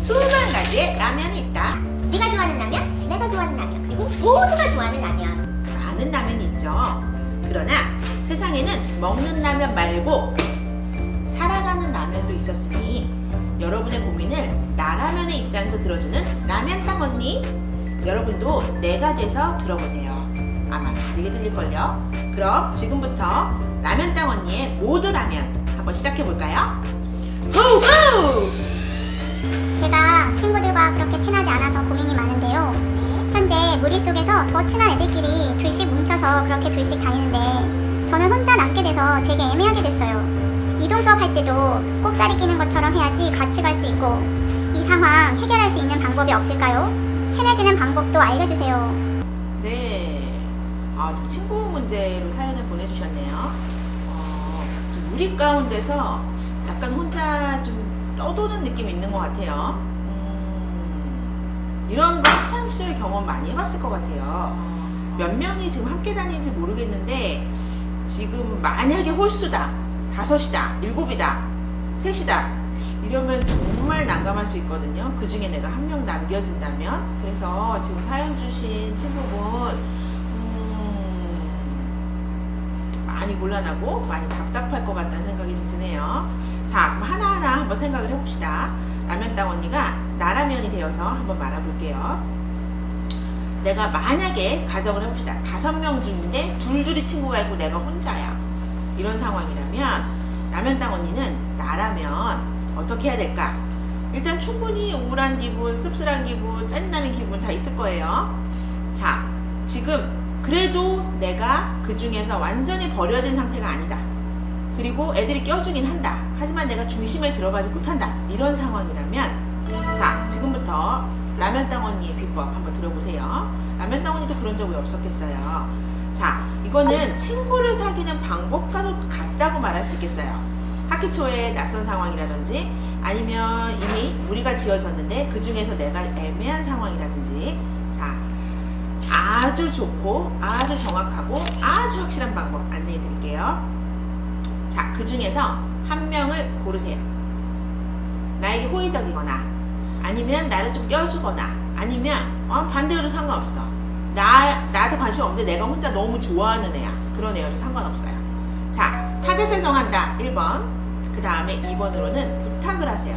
수만 가지의 라면이 있다. 네가 좋아하는 라면, 내가 좋아하는 라면, 그리고 모두가 좋아하는 라면. 많은 라면이 있죠. 그러나 세상에는 먹는 라면 말고 살아가는 라면도 있었으니 여러분의 고민을 나라면의 입장에서 들어주는 라면땅 언니, 여러분도 내가 돼서 들어보세요. 아마 다르게 들릴걸요. 그럼 지금부터 라면땅 언니의 모두 라면 한번 시작해볼까요? 고고! 제가 친구들과 그렇게 친하지 않아서 고민이 많은데요. 현재 무리 속에서 더 친한 애들끼리 둘씩 뭉쳐서 그렇게 둘씩 다니는데 저는 혼자 남게 돼서 되게 애매하게 됐어요. 이동 수업할 때도 꼭다리 끼는 것처럼 해야지 같이 갈 수 있고, 이 상황 해결할 수 있는 방법이 없을까요? 친해지는 방법도 알려주세요. 네, 좀 친구 문제로 사연을 보내주셨네요. 좀 무리 가운데서 약간 혼자 좀 떠도는 느낌이 있는 것 같아요. 이런 거 학창시절 경험 많이 해봤을 것 같아요. 몇 명이 지금 함께 다니는지 모르겠는데 지금 만약에 홀수다, 5이다, 7이다, 3이다 이러면 정말 난감할 수 있거든요. 그 중에 내가 한 명 남겨진다면. 그래서 지금 사연 주신 친구분 많이 곤란하고 많이 답답할 것 같다는 생각이 좀 드네요. 자, 그럼 하나하나 한번 생각을 해봅시다. 라면땅 언니가 나라면이 되어서 한번 말아볼게요. 내가 만약에 가정을 해봅시다. 5명 중인데 둘둘이 친구가 있고 내가 혼자야. 이런 상황이라면 라면땅 언니는 나라면 어떻게 해야 될까? 일단 충분히 우울한 기분, 씁쓸한 기분, 짜증나는 기분 다 있을 거예요. 자, 지금 그래도 내가 그 중에서 완전히 버려진 상태가 아니다. 그리고 애들이 껴주긴 한다. 하지만 내가 중심에 들어가지 못한다. 이런 상황이라면, 자, 지금부터 라면땅 언니의 비법 한번 들어보세요. 라면땅 언니도 그런 적 왜 없었겠어요? 자, 이거는 친구를 사귀는 방법과도 같다고 말할 수 있겠어요. 학기 초에 낯선 상황이라든지 아니면 이미 무리가 지어졌는데 그 중에서 내가 애매한 상황이라든지, 자, 아주 좋고 아주 정확하고 아주 확실한 방법 안내해 드릴게요. 자, 그 중에서 한 명을 고르세요. 나에게 호의적이거나 아니면 나를 좀 껴주거나 아니면 반대로 상관없어. 나한테 관심 없는데 내가 혼자 너무 좋아하는 애야. 그런 애여도 상관없어요. 자, 타겟을 정한다. 1번. 그 다음에 2번으로는 부탁을 하세요.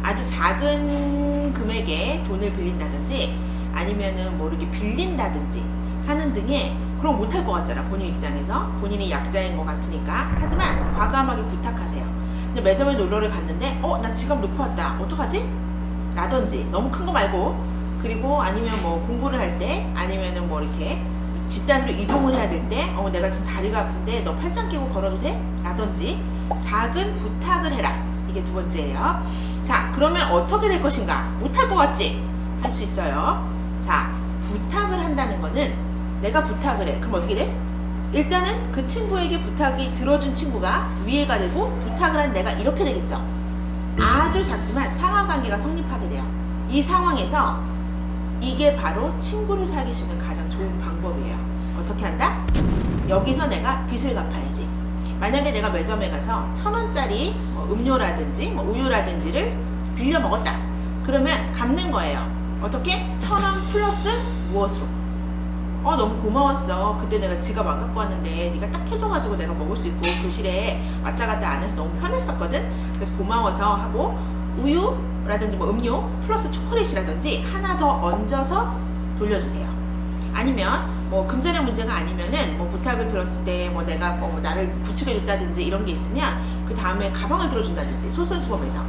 아주 작은 금액의 돈을 빌린다든지 아니면은 뭐 이렇게 빌린다든지 하는 등의, 그럼 못할 것 같잖아. 본인 입장에서 본인이 약자인 것 같으니까. 하지만 과감하게 부탁하세요. 근데 매점에 놀러를 갔는데 나 지갑 놓고 왔다. 어떡하지? 라든지 너무 큰 거 말고, 그리고 아니면 뭐 공부를 할 때 아니면은 뭐 이렇게 집단으로 이동을 해야 될 때 내가 지금 다리가 아픈데 너 팔짱 끼고 걸어도 돼? 라든지 작은 부탁을 해라. 이게 두 번째예요. 자, 그러면 어떻게 될 것인가? 못할 것 같지? 할 수 있어요. 자, 부탁을 한다는 거는 내가 부탁을 해. 그럼 어떻게 돼? 일단은 그 친구에게 부탁이 들어준 친구가 위해가 되고 부탁을 한 내가 이렇게 되겠죠. 아주 작지만 상하관계가 성립하게 돼요. 이 상황에서 이게 바로 친구를 사귈 수 있는 가장 좋은 방법이에요. 어떻게 한다? 여기서 내가 빚을 갚아야지. 만약에 내가 매점에 가서 1,000원짜리 음료라든지 우유라든지를 빌려 먹었다. 그러면 갚는 거예요. 어떻게? 1,000원 플러스 무엇으로? 너무 고마웠어. 그때 내가 지갑 안 갖고 왔는데 네가 딱 해줘가지고 내가 먹을 수 있고 교실에 왔다 갔다 안 해서 너무 편했었거든. 그래서 고마워서 하고 우유라든지 음료 플러스 초콜릿이라든지 하나 더 얹어서 돌려주세요. 아니면 금전의 문제가 아니면은 부탁을 들었을 때 내가 나를 부축해줬다든지 이런 게 있으면 그 다음에 가방을 들어준다든지 솔선수범해서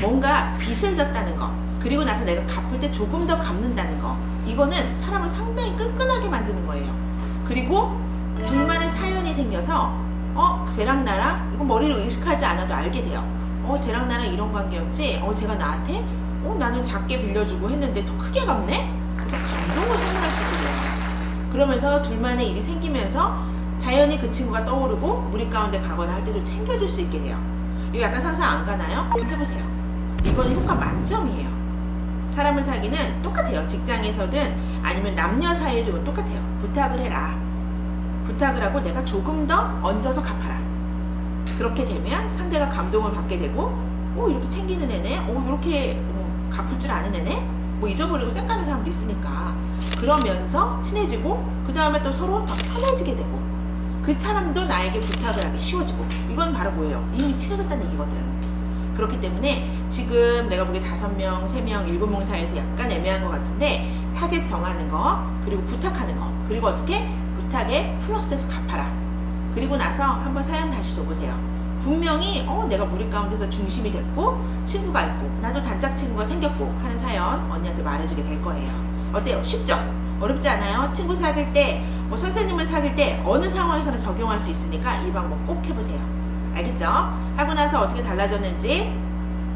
뭔가 빚을 졌다는 거, 그리고 나서 내가 갚을 때 조금 더 갚는다는 거, 이거는 사람을 상당히 끈끈하게 만드는 거예요. 그리고 둘만의 사연이 생겨서 쟤랑 나랑 이거 머리를 의식하지 않아도 알게 돼요. 쟤랑 나랑 이런 관계였지? 쟤가 나한테 나는 작게 빌려주고 했는데 더 크게 갚네? 그래서 감동을 선물할 수 있게 돼요. 그러면서 둘만의 일이 생기면서 자연히 그 친구가 떠오르고 무리 가운데 가거나 할 때도 챙겨줄 수 있게 돼요. 이거 약간 상상 안 가나요? 한번 해보세요. 이건 효과 만점이에요. 사람을 사귀는 똑같아요. 직장에서든 아니면 남녀 사이에도 이건 똑같아요. 부탁을 해라. 부탁을 하고 내가 조금 더 얹어서 갚아라. 그렇게 되면 상대가 감동을 받게 되고 이렇게 챙기는 애네, 이렇게 갚을 줄 아는 애네, 뭐 잊어버리고 쌩까는 사람도 있으니까 그러면서 친해지고 그 다음에 또 서로 더 편해지게 되고 그 사람도 나에게 부탁을 하기 쉬워지고 이건 바로 뭐예요? 이미 친해졌다는 얘기거든. 그렇기 때문에 지금 내가 보기에 5명, 3명, 7명 사이에서 약간 애매한 것 같은데 타겟 정하는 거 그리고 부탁하는 거 그리고 어떻게 부탁에 플러스해서 갚아라. 그리고 나서 한번 사연 다시 줘보세요. 분명히 내가 무리 가운데서 중심이 됐고 친구가 있고 나도 단짝 친구가 생겼고 하는 사연 언니한테 말해주게 될 거예요. 어때요? 쉽죠? 어렵지 않아요? 친구 사귈 때, 뭐 선생님을 사귈 때 어느 상황에서는 적용할 수 있으니까 이 방법 꼭 해보세요. 알겠죠? 하고 나서 어떻게 달라졌는지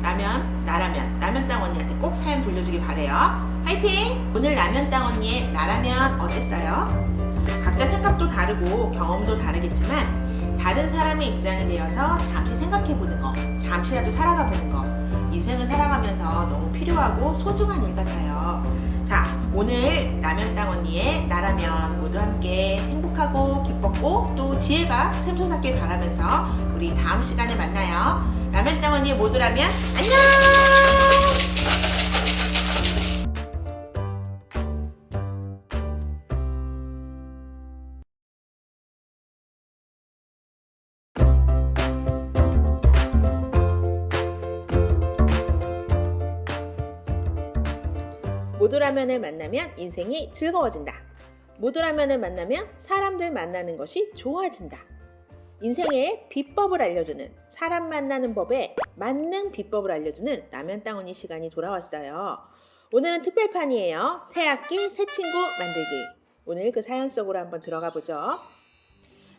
라면땅 언니한테 꼭 사연 돌려주길 바래요. 화이팅! 오늘 라면땅 언니의 나라면 어땠어요? 각자 생각도 다르고 경험도 다르겠지만 다른 사람의 입장이 되어서 잠시 생각해보는 거, 잠시라도 살아가보는 거 인생을 살아가면서 너무 필요하고 소중한 일 같아요. 자, 오늘 라면땅 언니의 나라면 모두 함께 행복하고 기뻤고 또 지혜가 샘솟았길 바라면서 우리 다음 시간에 만나요. 라면땅 언니의 모두라면 안녕! 모두라면을 만나면 인생이 즐거워진다. 모두라면을 만나면 사람들 만나는 것이 좋아진다. 인생의 비법을 알려주는 사람 만나는 법에 만능 비법을 알려주는 라면땅 언니 시간이 돌아왔어요. 오늘은 특별판이에요. 새 학기 새 친구 만들기. 오늘 그 사연 속으로 한번 들어가 보죠.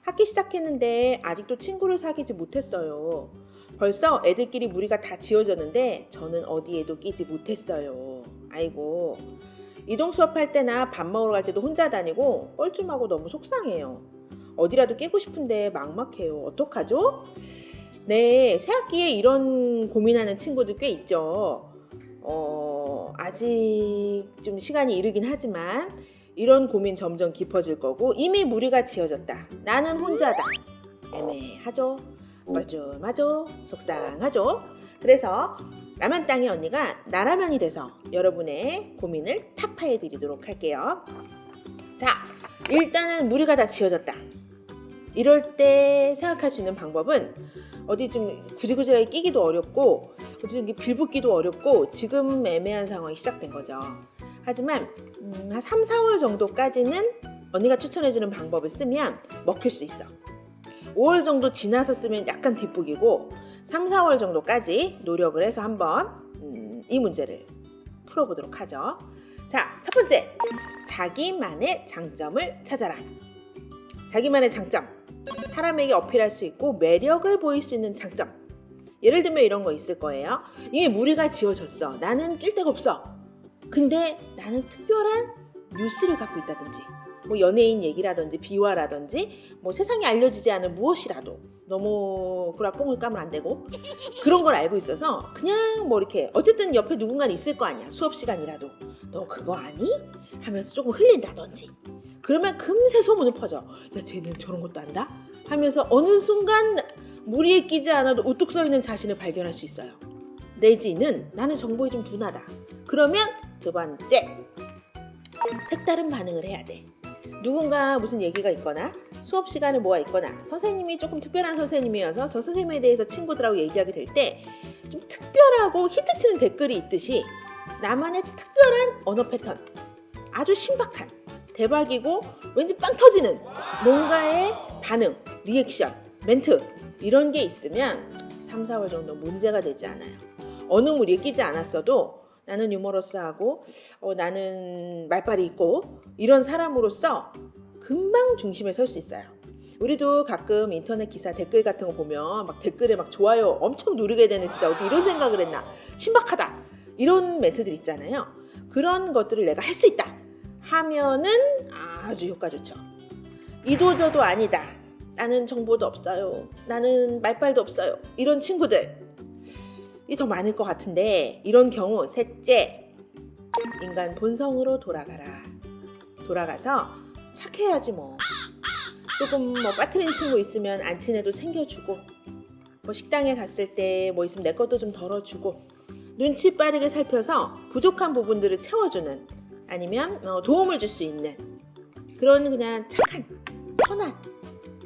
학기 시작했는데 아직도 친구를 사귀지 못했어요. 벌써 애들끼리 무리가 다 지어졌는데 저는 어디에도 끼지 못했어요. 아이고, 이동 수업할 때나 밥 먹으러 갈 때도 혼자 다니고 뻘쭘하고 너무 속상해요. 어디라도 끼고 싶은데 막막해요. 어떡하죠? 네, 새학기에 이런 고민하는 친구들 꽤 있죠. 아직 좀 시간이 이르긴 하지만 이런 고민 점점 깊어질 거고 이미 무리가 지어졌다. 나는 혼자다. 애매하죠? 맞아. 속상하죠? 그래서 라면땅의 언니가 나라면이 돼서 여러분의 고민을 타파해 드리도록 할게요. 자, 일단은 무리가 다 지어졌다. 이럴 때 생각할 수 있는 방법은 어디 좀 구질구질하게 끼기도 어렵고 어디 좀 빌붙기도 어렵고 지금 애매한 상황이 시작된 거죠. 하지만 한 3, 4월 정도까지는 언니가 추천해주는 방법을 쓰면 먹힐 수 있어. 5월 정도 지나서 쓰면 약간 뒷북이고 3, 4월 정도까지 노력을 해서 한번 이 문제를 풀어보도록 하죠. 자, 첫 번째, 자기만의 장점을 찾아라. 자기만의 장점, 사람에게 어필할 수 있고 매력을 보일 수 있는 장점. 예를 들면 이런 거 있을 거예요. 이게 무리가 지어졌어. 나는 낄 데가 없어. 근데 나는 특별한 뉴스를 갖고 있다든지 뭐 연예인 얘기라든지 비화라든지 뭐 세상에 알려지지 않은 무엇이라도 너무 구라뽕을 까면 안 되고 그런 걸 알고 있어서 그냥 뭐 이렇게 어쨌든 옆에 누군가 있을 거 아니야. 수업 시간이라도 너 그거 아니? 하면서 조금 흘린다든지 그러면 금세 소문을 퍼져. 야, 쟤는 저런 것도 안다? 하면서 어느 순간 무리에 끼지 않아도 우뚝 서있는 자신을 발견할 수 있어요. 내지는 나는 정보에 좀 둔하다. 그러면 두 번째, 색다른 반응을 해야 돼. 누군가 무슨 얘기가 있거나 수업 시간에 뭐가 있거나 선생님이 조금 특별한 선생님이어서 저 선생님에 대해서 친구들하고 얘기하게 될 때 좀 특별하고 히트치는 댓글이 있듯이 나만의 특별한 언어 패턴, 아주 신박한, 대박이고 왠지 빵 터지는 뭔가의 반응, 리액션, 멘트 이런 게 있으면 3, 4월 정도 문제가 되지 않아요. 어느 무리에 끼지 않았어도 나는 유머러스하고 나는 말빨이 있고 이런 사람으로서 금방 중심에 설 수 있어요. 우리도 가끔 인터넷 기사 댓글 같은 거 보면 막 댓글에 막 좋아요 엄청 누르게 되는 진짜 어떻게 이런 생각을 했나 신박하다 이런 멘트들 있잖아요. 그런 것들을 내가 할 수 있다 하면은 아주 효과 좋죠. 이도저도 아니다. 나는 정보도 없어요. 나는 말빨도 없어요. 이런 친구들이 더 많을 것 같은데 이런 경우 셋째, 인간 본성으로 돌아가라. 돌아가서 착해야지 뭐. 조금 뭐 빠트린 친구 있으면 안 친해도 챙겨주고 뭐 식당에 갔을 때 뭐 있으면 내 것도 좀 덜어주고 눈치 빠르게 살펴서 부족한 부분들을 채워주는 아니면 도움을 줄 수 있는 그런 그냥 착한 선한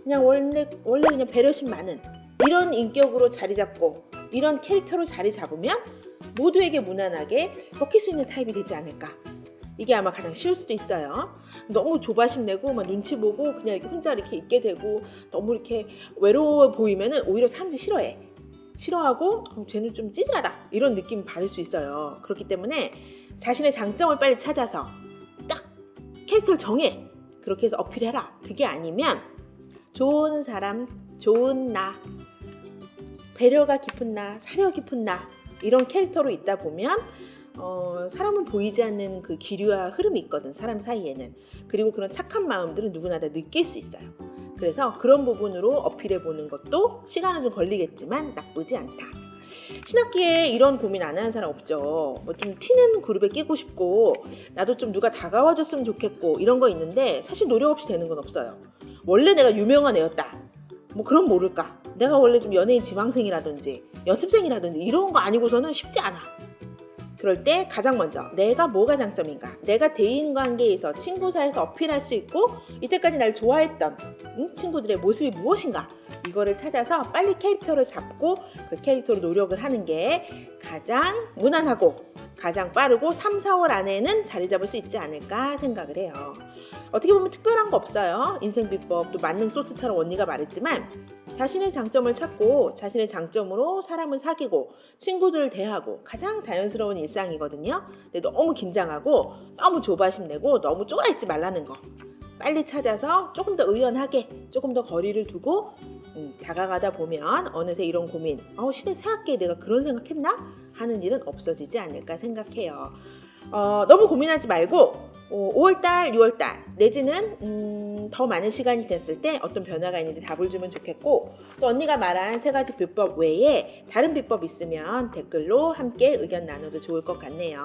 그냥 원래 그냥 배려심 많은 이런 인격으로 자리 잡고 이런 캐릭터로 자리 잡으면 모두에게 무난하게 먹힐 수 있는 타입이 되지 않을까. 이게 아마 가장 쉬울 수도 있어요. 너무 조바심 내고 막 눈치 보고 그냥 이렇게 혼자 이렇게 있게 되고 너무 이렇게 외로워 보이면은 오히려 사람들이 싫어하고 쟤는 좀 찌질하다 이런 느낌 받을 수 있어요. 그렇기 때문에 자신의 장점을 빨리 찾아서 딱 캐릭터를 정해. 그렇게 해서 어필해라. 그게 아니면 좋은 사람, 좋은 나, 배려가 깊은 나, 사려 깊은 나 이런 캐릭터로 있다 보면 사람은 보이지 않는 그 기류와 흐름이 있거든. 사람 사이에는. 그리고 그런 착한 마음들은 누구나 다 느낄 수 있어요. 그래서 그런 부분으로 어필해 보는 것도 시간은 좀 걸리겠지만 나쁘지 않다. 신학기에 이런 고민 안 하는 사람 없죠. 뭐 좀 튀는 그룹에 끼고 싶고 나도 좀 누가 다가와 줬으면 좋겠고 이런 거 있는데 사실 노력 없이 되는 건 없어요. 원래 내가 유명한 애였다. 뭐 그럼 모를까. 내가 원래 좀 연예인 지망생이라든지 연습생이라든지 이런 거 아니고서는 쉽지 않아. 그럴 때 가장 먼저 내가 뭐가 장점인가, 내가 대인관계에서 친구 사이에서 어필할 수 있고 이때까지 날 좋아했던 친구들의 모습이 무엇인가 이거를 찾아서 빨리 캐릭터를 잡고 그 캐릭터로 노력을 하는 게 가장 무난하고 가장 빠르고 3, 4월 안에는 자리 잡을 수 있지 않을까 생각을 해요. 어떻게 보면 특별한 거 없어요. 인생 비법, 또 만능 소스처럼 언니가 말했지만 자신의 장점을 찾고 자신의 장점으로 사람을 사귀고 친구들을 대하고 가장 자연스러운 일상이거든요. 근데 너무 긴장하고 너무 조바심 내고 너무 쫄아있지 말라는 거. 빨리 찾아서 조금 더 의연하게 조금 더 거리를 두고 다가가다 보면 어느새 이런 고민 시대 새학기에 내가 그런 생각했나? 하는 일은 없어지지 않을까 생각해요. 너무 고민하지 말고 5월달, 6월달 내지는 더 많은 시간이 됐을 때 어떤 변화가 있는지 답을 주면 좋겠고 또 언니가 말한 3가지 비법 외에 다른 비법 있으면 댓글로 함께 의견 나눠도 좋을 것 같네요.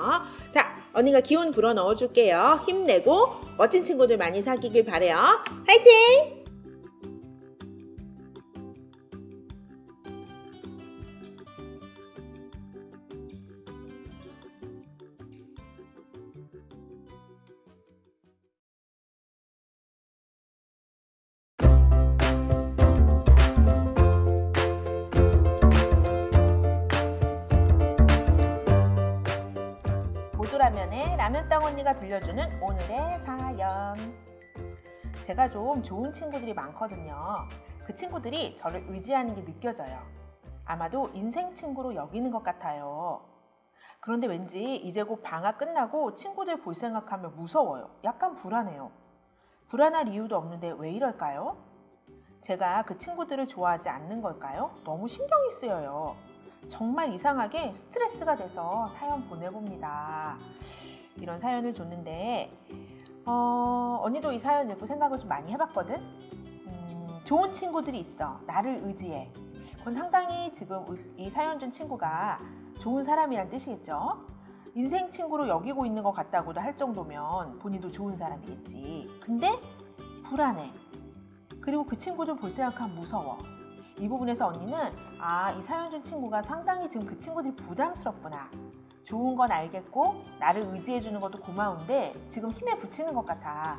자, 언니가 기운 불어 넣어줄게요. 힘내고 멋진 친구들 많이 사귀길 바래요. 화이팅! 모두라면의 라면땅 언니가 들려주는 오늘의 사연. 제가 좀 좋은 친구들이 많거든요. 그 친구들이 저를 의지하는 게 느껴져요. 아마도 인생 친구로 여기는 것 같아요. 그런데 왠지 이제 곧 방학 끝나고 친구들 볼 생각하면 무서워요. 약간 불안해요. 불안할 이유도 없는데 왜 이럴까요? 제가 그 친구들을 좋아하지 않는 걸까요? 너무 신경이 쓰여요. 정말 이상하게 스트레스가 돼서 사연 보내봅니다. 이런 사연을 줬는데 언니도 이 사연 읽고 생각을 좀 많이 해봤거든. 좋은 친구들이 있어. 나를 의지해. 그건 상당히 지금 이 사연 준 친구가 좋은 사람이란 뜻이겠죠. 인생 친구로 여기고 있는 것 같다고도 할 정도면 본인도 좋은 사람이겠지. 근데 불안해. 그리고 그 친구 좀 볼 생각하면 무서워. 이 부분에서 언니는 이 사연 준 친구가 상당히 지금 그 친구들이 부담스럽구나. 좋은 건 알겠고 나를 의지해주는 것도 고마운데 지금 힘에 부치는 것 같아.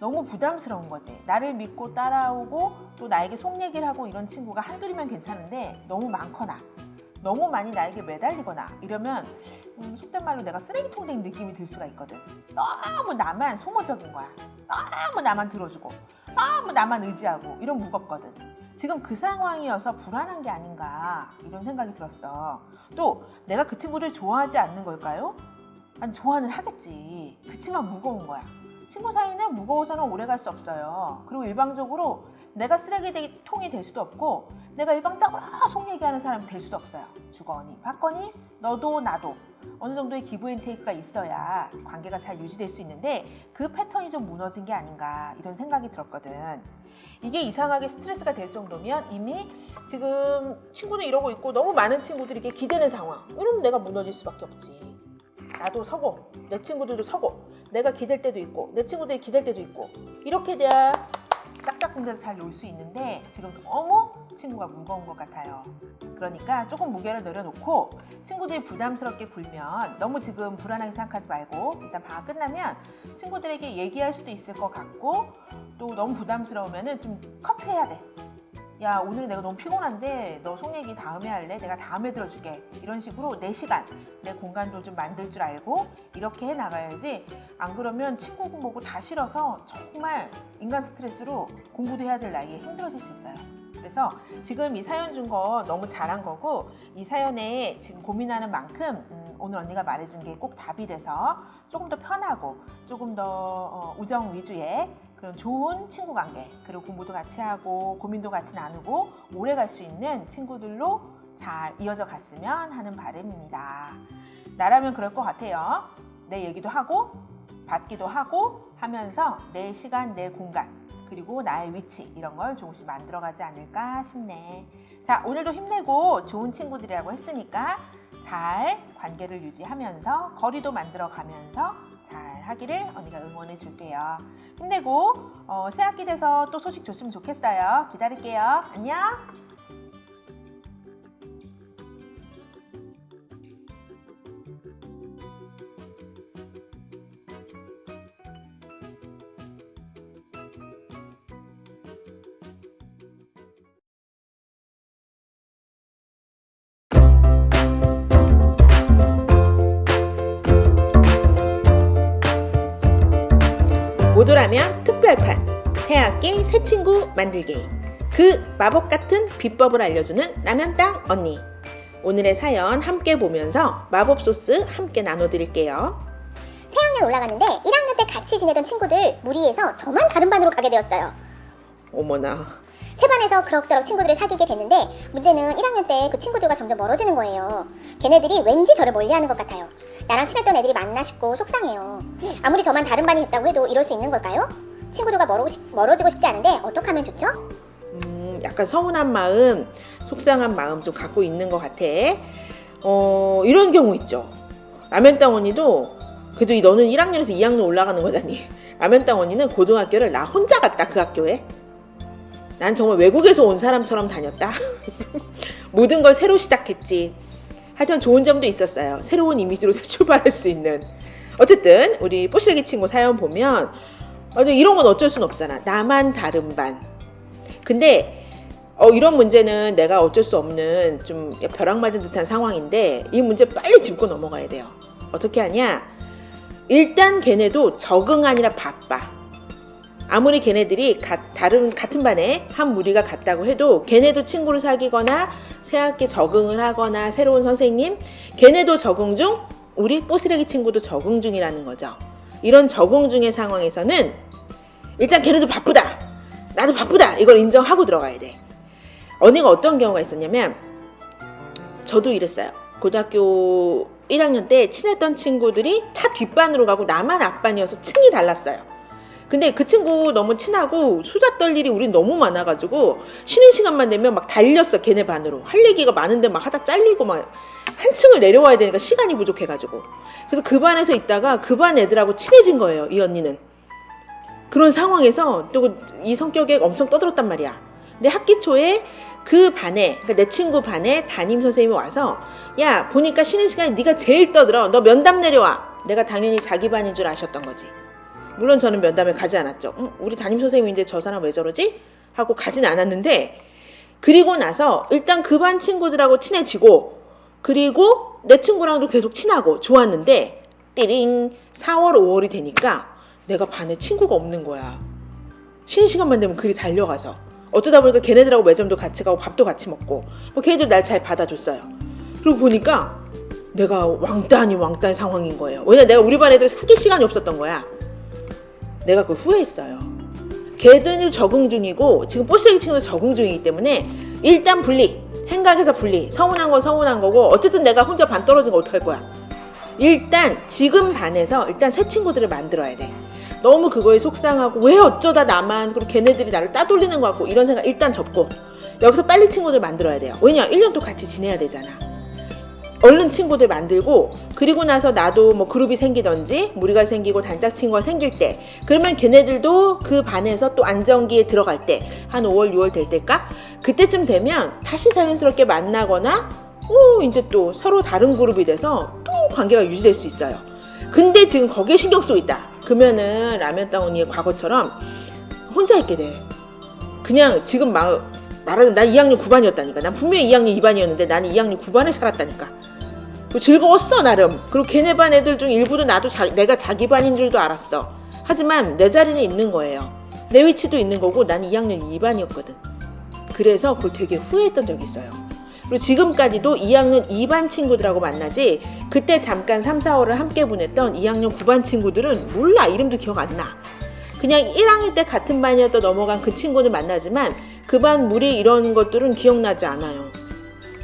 너무 부담스러운 거지. 나를 믿고 따라오고 또 나에게 속 얘기를 하고 이런 친구가 한둘이면 괜찮은데 너무 많거나 너무 많이 나에게 매달리거나 이러면 속된 말로 내가 쓰레기통 된 느낌이 들 수가 있거든. 너무 나만 소모적인 거야. 너무 나만 들어주고 너무 나만 의지하고 이런 무겁거든. 지금 그 상황이어서 불안한 게 아닌가 이런 생각이 들었어. 또 내가 그 친구를 좋아하지 않는 걸까요? 아니 좋아는 하겠지. 그치만 무거운 거야. 친구 사이는 무거워서는 오래 갈 수 없어요. 그리고 일방적으로 내가 쓰레기통이 될 수도 없고 내가 일방적으로 속 얘기하는 사람이 될 수도 없어요. 주거니 받거니 너도 나도 어느 정도의 기브 앤 테이크가 있어야 관계가 잘 유지될 수 있는데 그 패턴이 좀 무너진 게 아닌가 이런 생각이 들었거든. 이게 이상하게 스트레스가 될 정도면 이미 지금 친구는 이러고 있고 너무 많은 친구들이 이렇게 기대는 상황. 이러면 내가 무너질 수밖에 없지. 나도 서고 내 친구들도 서고 내가 기댈 때도 있고 내 친구들이 기댈 때도 있고 이렇게 돼야 짝짝꿍돼서 잘 놀 수 있는데 지금 너무 친구가 무거운 것 같아요. 그러니까 조금 무게를 내려놓고 친구들이 부담스럽게 굴면 너무 지금 불안하게 생각하지 말고 일단 방학 끝나면 친구들에게 얘기할 수도 있을 것 같고 또 너무 부담스러우면 좀 커트해야 돼. 야, 오늘 내가 너무 피곤한데 너 속 얘기 다음에 할래? 내가 다음에 들어줄게. 이런 식으로 내 시간, 내 공간도 좀 만들 줄 알고 이렇게 해 나가야지. 안 그러면 친구 보고 다 싫어서 정말 인간 스트레스로 공부도 해야 될 나이에 힘들어질 수 있어요. 그래서 지금 이 사연 준 거 너무 잘한 거고 이 사연에 지금 고민하는 만큼 오늘 언니가 말해준 게 꼭 답이 돼서 조금 더 편하고 조금 더 우정 위주의 그런 좋은 친구 관계, 그리고 공부도 같이 하고 고민도 같이 나누고 오래 갈 수 있는 친구들로 잘 이어져 갔으면 하는 바람입니다. 나라면 그럴 것 같아요. 내 얘기도 하고 받기도 하고 하면서 내 시간, 내 공간, 그리고 나의 위치 이런 걸 조금씩 만들어가지 않을까 싶네. 자, 오늘도 힘내고 좋은 친구들이라고 했으니까 잘 관계를 유지하면서 거리도 만들어가면서 잘 하기를 언니가 응원해 줄게요. 힘내고 새 학기 돼서 또 소식 줬으면 좋겠어요. 기다릴게요. 안녕. 모두라면 특별판 새학기 새 친구 만들기, 그 마법 같은 비법을 알려주는 라면땅 언니. 오늘의 사연 함께 보면서 마법 소스 함께 나눠드릴게요. 새학년 올라갔는데 1학년 때 같이 지내던 친구들 무리해서 저만 다른 반으로 가게 되었어요. 어머나. 새 반에서 그럭저럭 친구들을 사귀게 됐는데 문제는 1학년 때 그 친구들과 점점 멀어지는 거예요. 걔네들이 왠지 저를 멀리하는 것 같아요. 나랑 친했던 애들이 만나 싶고 속상해요. 아무리 저만 다른 반이 됐다고 해도 이럴 수 있는 걸까요? 친구들과 멀어지고 싶지 않은데 어떻게 하면 좋죠? 약간 서운한 마음, 속상한 마음 좀 갖고 있는 것 같아. 이런 경우 있죠. 라면땅 언니도 그래도 너는 1학년에서 2학년 올라가는 거잖니. 라면땅 언니는 고등학교를 나 혼자 갔다, 그 학교에. 난 정말 외국에서 온 사람처럼 다녔다. 모든 걸 새로 시작했지. 하지만 좋은 점도 있었어요. 새로운 이미지로 출발할 수 있는. 어쨌든 우리 뽀시래기 친구 사연 보면 이런 건 어쩔 순 없잖아. 나만 다른 반. 근데 이런 문제는 내가 어쩔 수 없는 좀 벼락 맞은 듯한 상황인데 이 문제 빨리 짚고 넘어가야 돼요. 어떻게 하냐? 일단 걔네도 적응 아니라 바빠. 아무리 걔네들이 같은 반에 한 무리가 같다고 해도 걔네도 친구를 사귀거나 새학기 적응을 하거나 새로운 선생님, 걔네도 적응 중, 우리 뽀시래기 친구도 적응 중이라는 거죠. 이런 적응 중의 상황에서는 일단 걔네도 바쁘다, 나도 바쁘다, 이걸 인정하고 들어가야 돼. 언니가 어떤 경우가 있었냐면 저도 이랬어요. 고등학교 1학년 때 친했던 친구들이 다 뒷반으로 가고 나만 앞반이어서 층이 달랐어요. 근데 그 친구 너무 친하고 수다 떨 일이 우린 너무 많아가지고 쉬는 시간만 되면 막 달렸어. 걔네 반으로. 할 얘기가 많은데 막 하다 잘리고 막 한층을 내려와야 되니까 시간이 부족해가지고. 그래서 그 반에서 있다가 그 반 애들하고 친해진 거예요. 이 언니는. 그런 상황에서 또 이 성격에 엄청 떠들었단 말이야. 근데 학기 초에 그 반에, 그러니까 내 친구 반에 담임 선생님이 와서 야, 보니까 쉬는 시간에 네가 제일 떠들어. 너 면담 내려와. 내가 당연히 자기 반인 줄 아셨던 거지. 물론 저는 면담에 가지 않았죠. 우리 담임 선생님인데 저 사람 왜 저러지? 하고 가진 않았는데, 그리고 나서 일단 그 반 친구들하고 친해지고, 그리고 내 친구랑도 계속 친하고 좋았는데 띠링 4월 5월이 되니까 내가 반에 친구가 없는 거야. 쉬는 시간만 되면 그리 달려가서 어쩌다 보니까 걔네들하고 매점도 같이 가고 밥도 같이 먹고 걔네들 날 잘 받아줬어요. 그리고 보니까 내가 왕따 아닌 왕따의 상황인 거예요. 왜냐면 내가 우리 반 애들 사귈 시간이 없었던 거야. 내가 그걸 후회했어요. 걔들은 적응 중이고 지금 뽀시래기 친구도 적응 중이기 때문에 일단 분리, 생각에서 분리. 서운한 건 서운한 거고 어쨌든 내가 혼자 반 떨어진 거 어떡할 거야. 일단 지금 반에서 일단 새 친구들을 만들어야 돼. 너무 그거에 속상하고 왜 어쩌다 나만, 그리고 걔네들이 나를 따돌리는 것 같고 이런 생각 일단 접고 여기서 빨리 친구들 만들어야 돼요. 왜냐 1년 또 같이 지내야 되잖아. 얼른 친구들 만들고, 그리고 나서 나도 뭐 그룹이 생기던지 무리가 생기고 단짝 친구가 생길 때, 그러면 걔네들도 그 반에서 또 안정기에 들어갈 때, 한 5월 6월 될 때까 그때쯤 되면 다시 자연스럽게 만나거나 이제 또 서로 다른 그룹이 돼서 또 관계가 유지될 수 있어요. 근데 지금 거기에 신경 쓰고 있다 그러면은 라면땅 언니의 과거처럼 혼자 있게 돼. 그냥 지금 말하는 난 2학년 9반이었다니까. 난 분명히 2학년 2반이었는데 나는 2학년 9반을 살았다니까. 즐거웠어 나름. 그리고 걔네 반 애들 중 일부도 나도 내가 자기 반인 줄도 알았어. 하지만 내 자리는 있는 거예요. 내 위치도 있는 거고 나는 2학년 2반이었거든. 그래서 그걸 되게 후회했던 적이 있어요. 그리고 지금까지도 2학년 2반 친구들하고 만나지, 그때 잠깐 3, 4월을 함께 보냈던 2학년 9반 친구들은 몰라. 이름도 기억 안 나. 그냥 1학년 때 같은 반이었다 넘어간 그 친구들 만나지만 그 반 무리 이런 것들은 기억나지 않아요.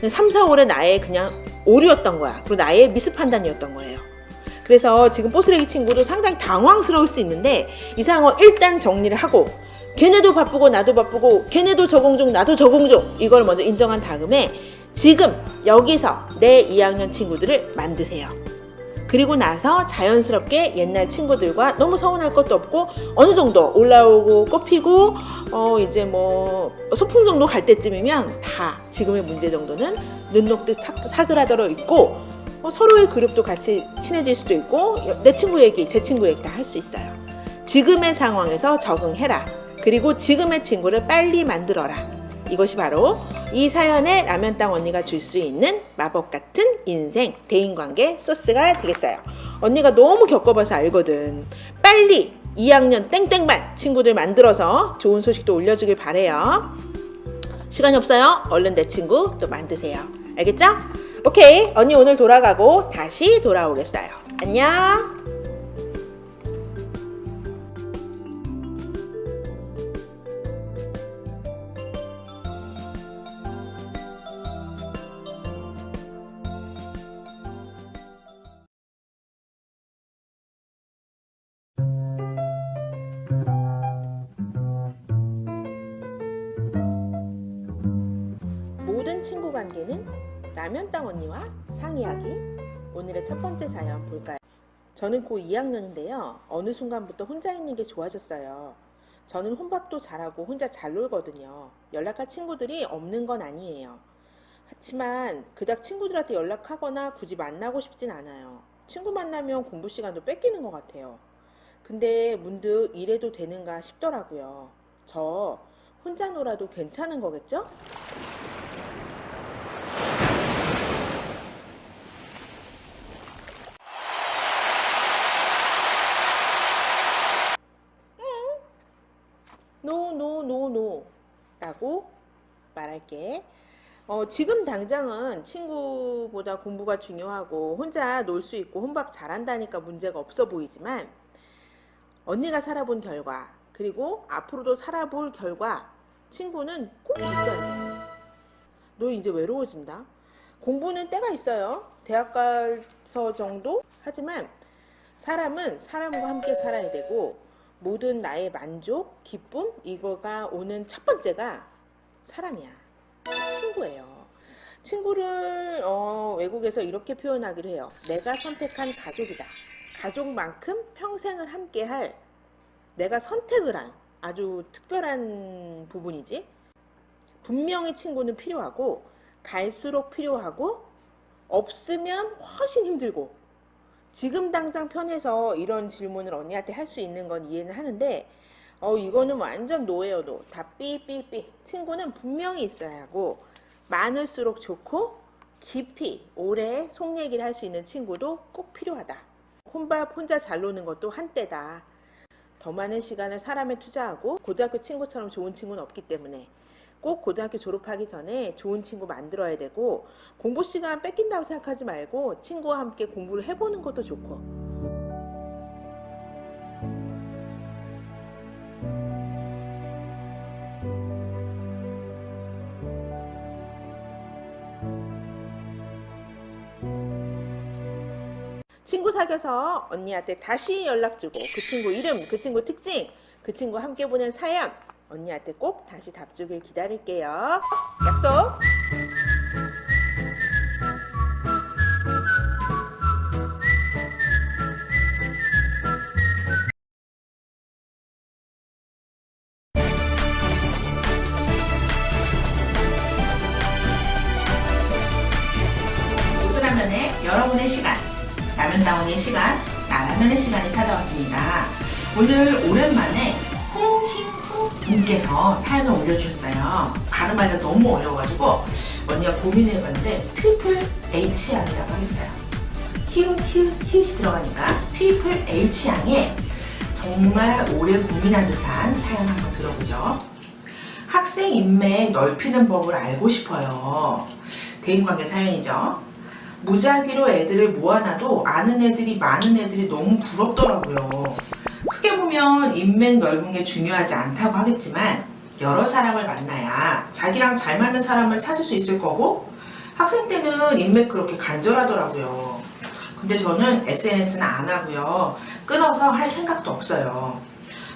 3, 4월에 나의 그냥 오류였던 거야. 그리고 나의 미스 판단이었던 거예요. 그래서 지금 뽀쓰레기 친구도 상당히 당황스러울 수 있는데 이 상황을 일단 정리를 하고, 걔네도 바쁘고 나도 바쁘고 걔네도 적응 중 나도 적응 중, 이걸 먼저 인정한 다음에 지금 여기서 내 2학년 친구들을 만드세요. 그리고 나서 자연스럽게 옛날 친구들과 너무 서운할 것도 없고 어느 정도 올라오고 꽃피고 이제 뭐 소풍 정도 갈 때쯤이면 다 지금의 문제 정도는 눈 녹듯 사그라들어 있고 서로의 그룹도 같이 친해질 수도 있고 내 친구 얘기 제 친구 얘기 다 할 수 있어요. 지금의 상황에서 적응해라. 그리고 지금의 친구를 빨리 만들어라. 이것이 바로 이 사연에 라면땅 언니가 줄 수 있는 마법 같은 인생 대인관계 소스가 되겠어요. 언니가 너무 겪어봐서 알거든. 빨리 2학년 땡땡반 친구들 만들어서 좋은 소식도 올려주길 바래요. 시간이 없어요. 얼른 내 친구 또 만드세요. 알겠죠? 오케이, 언니 오늘 돌아가고 다시 돌아오겠어요. 안녕. 모든 친구 관계는 라면땅 언니와 상이야기. 오늘의 첫 번째 사연 볼까요? 저는 고 2학년인데요. 어느 순간부터 혼자 있는 게 좋아졌어요. 저는 혼밥도 잘하고 혼자 잘 놀거든요. 연락할 친구들이 없는 건 아니에요. 하지만 그닥 친구들한테 연락하거나 굳이 만나고 싶진 않아요. 친구 만나면 공부 시간도 뺏기는 것 같아요. 근데 문득 이래도 되는가 싶더라고요. 저 혼자 놀아도 괜찮은 거겠죠? 노 라고 말할게. 지금 당장은 친구보다 공부가 중요하고 혼자 놀 수 있고 혼밥 잘한다니까 문제가 없어 보이지만 언니가 살아본 결과, 그리고 앞으로도 살아볼 결과, 친구는 꼭 있어야 돼. 너 이제 외로워진다. 공부는 때가 있어요. 대학 가서 정도? 하지만 사람은 사람과 함께 살아야 되고 모든 나의 만족, 기쁨, 이거가 오는 첫 번째가 사람이야. 친구예요. 친구를 외국에서 이렇게 표현하기로 해요. 내가 선택한 가족이다. 가족만큼 평생을 함께할, 내가 선택을 한 아주 특별한 부분이지. 분명히 친구는 필요하고 갈수록 필요하고 없으면 훨씬 힘들고. 지금 당장 편해서 이런 질문을 언니한테 할 수 있는 건 이해는 하는데 이거는 완전 노예요. 노. 다 삐삐삐. 친구는 분명히 있어야 하고 많을수록 좋고 깊이 오래 속 얘기를 할 수 있는 친구도 꼭 필요하다. 혼밥 혼자 잘 노는 것도 한때다. 더 많은 시간을 사람에 투자하고 고등학교 친구처럼 좋은 친구는 없기 때문에 꼭 고등학교 졸업하기 전에 좋은 친구 만들어야 되고, 공부 시간 뺏긴다고 생각하지 말고 친구와 함께 공부를 해보는 것도 좋고. 친구 사귀어서 언니한테 다시 연락 주고 그 친구 이름, 그 친구 특징, 그 친구 함께 보낸 사연 언니한테 꼭 다시 답 주길 기다릴게요. 약속! 여러분의 시간, 라면다원의 시간, 나라면의 시간이 찾아왔습니다. 오늘 오랜만에 홍킹후님께서 사연을 올려주셨어요. 발음하기가 너무 어려워가지고 언니가 고민해봤는데 트리플 H양이라고 하겠어요. 히읗이 들어가니까 트리플 H양에 정말 오래 고민한 듯한 사연 한번 들어보죠. 학생 인맥 넓히는 법을 알고 싶어요. 대인관계 사연이죠. 무작위로 애들을 모아놔도 아는 애들이 많은 애들이 너무 부럽더라고요. 크게 보면 인맥 넓은 게 중요하지 않다고 하겠지만 여러 사람을 만나야 자기랑 잘 맞는 사람을 찾을 수 있을 거고 학생 때는 인맥 그렇게 간절하더라고요. 근데 저는 SNS는 안 하고요. 끊어서 할 생각도 없어요.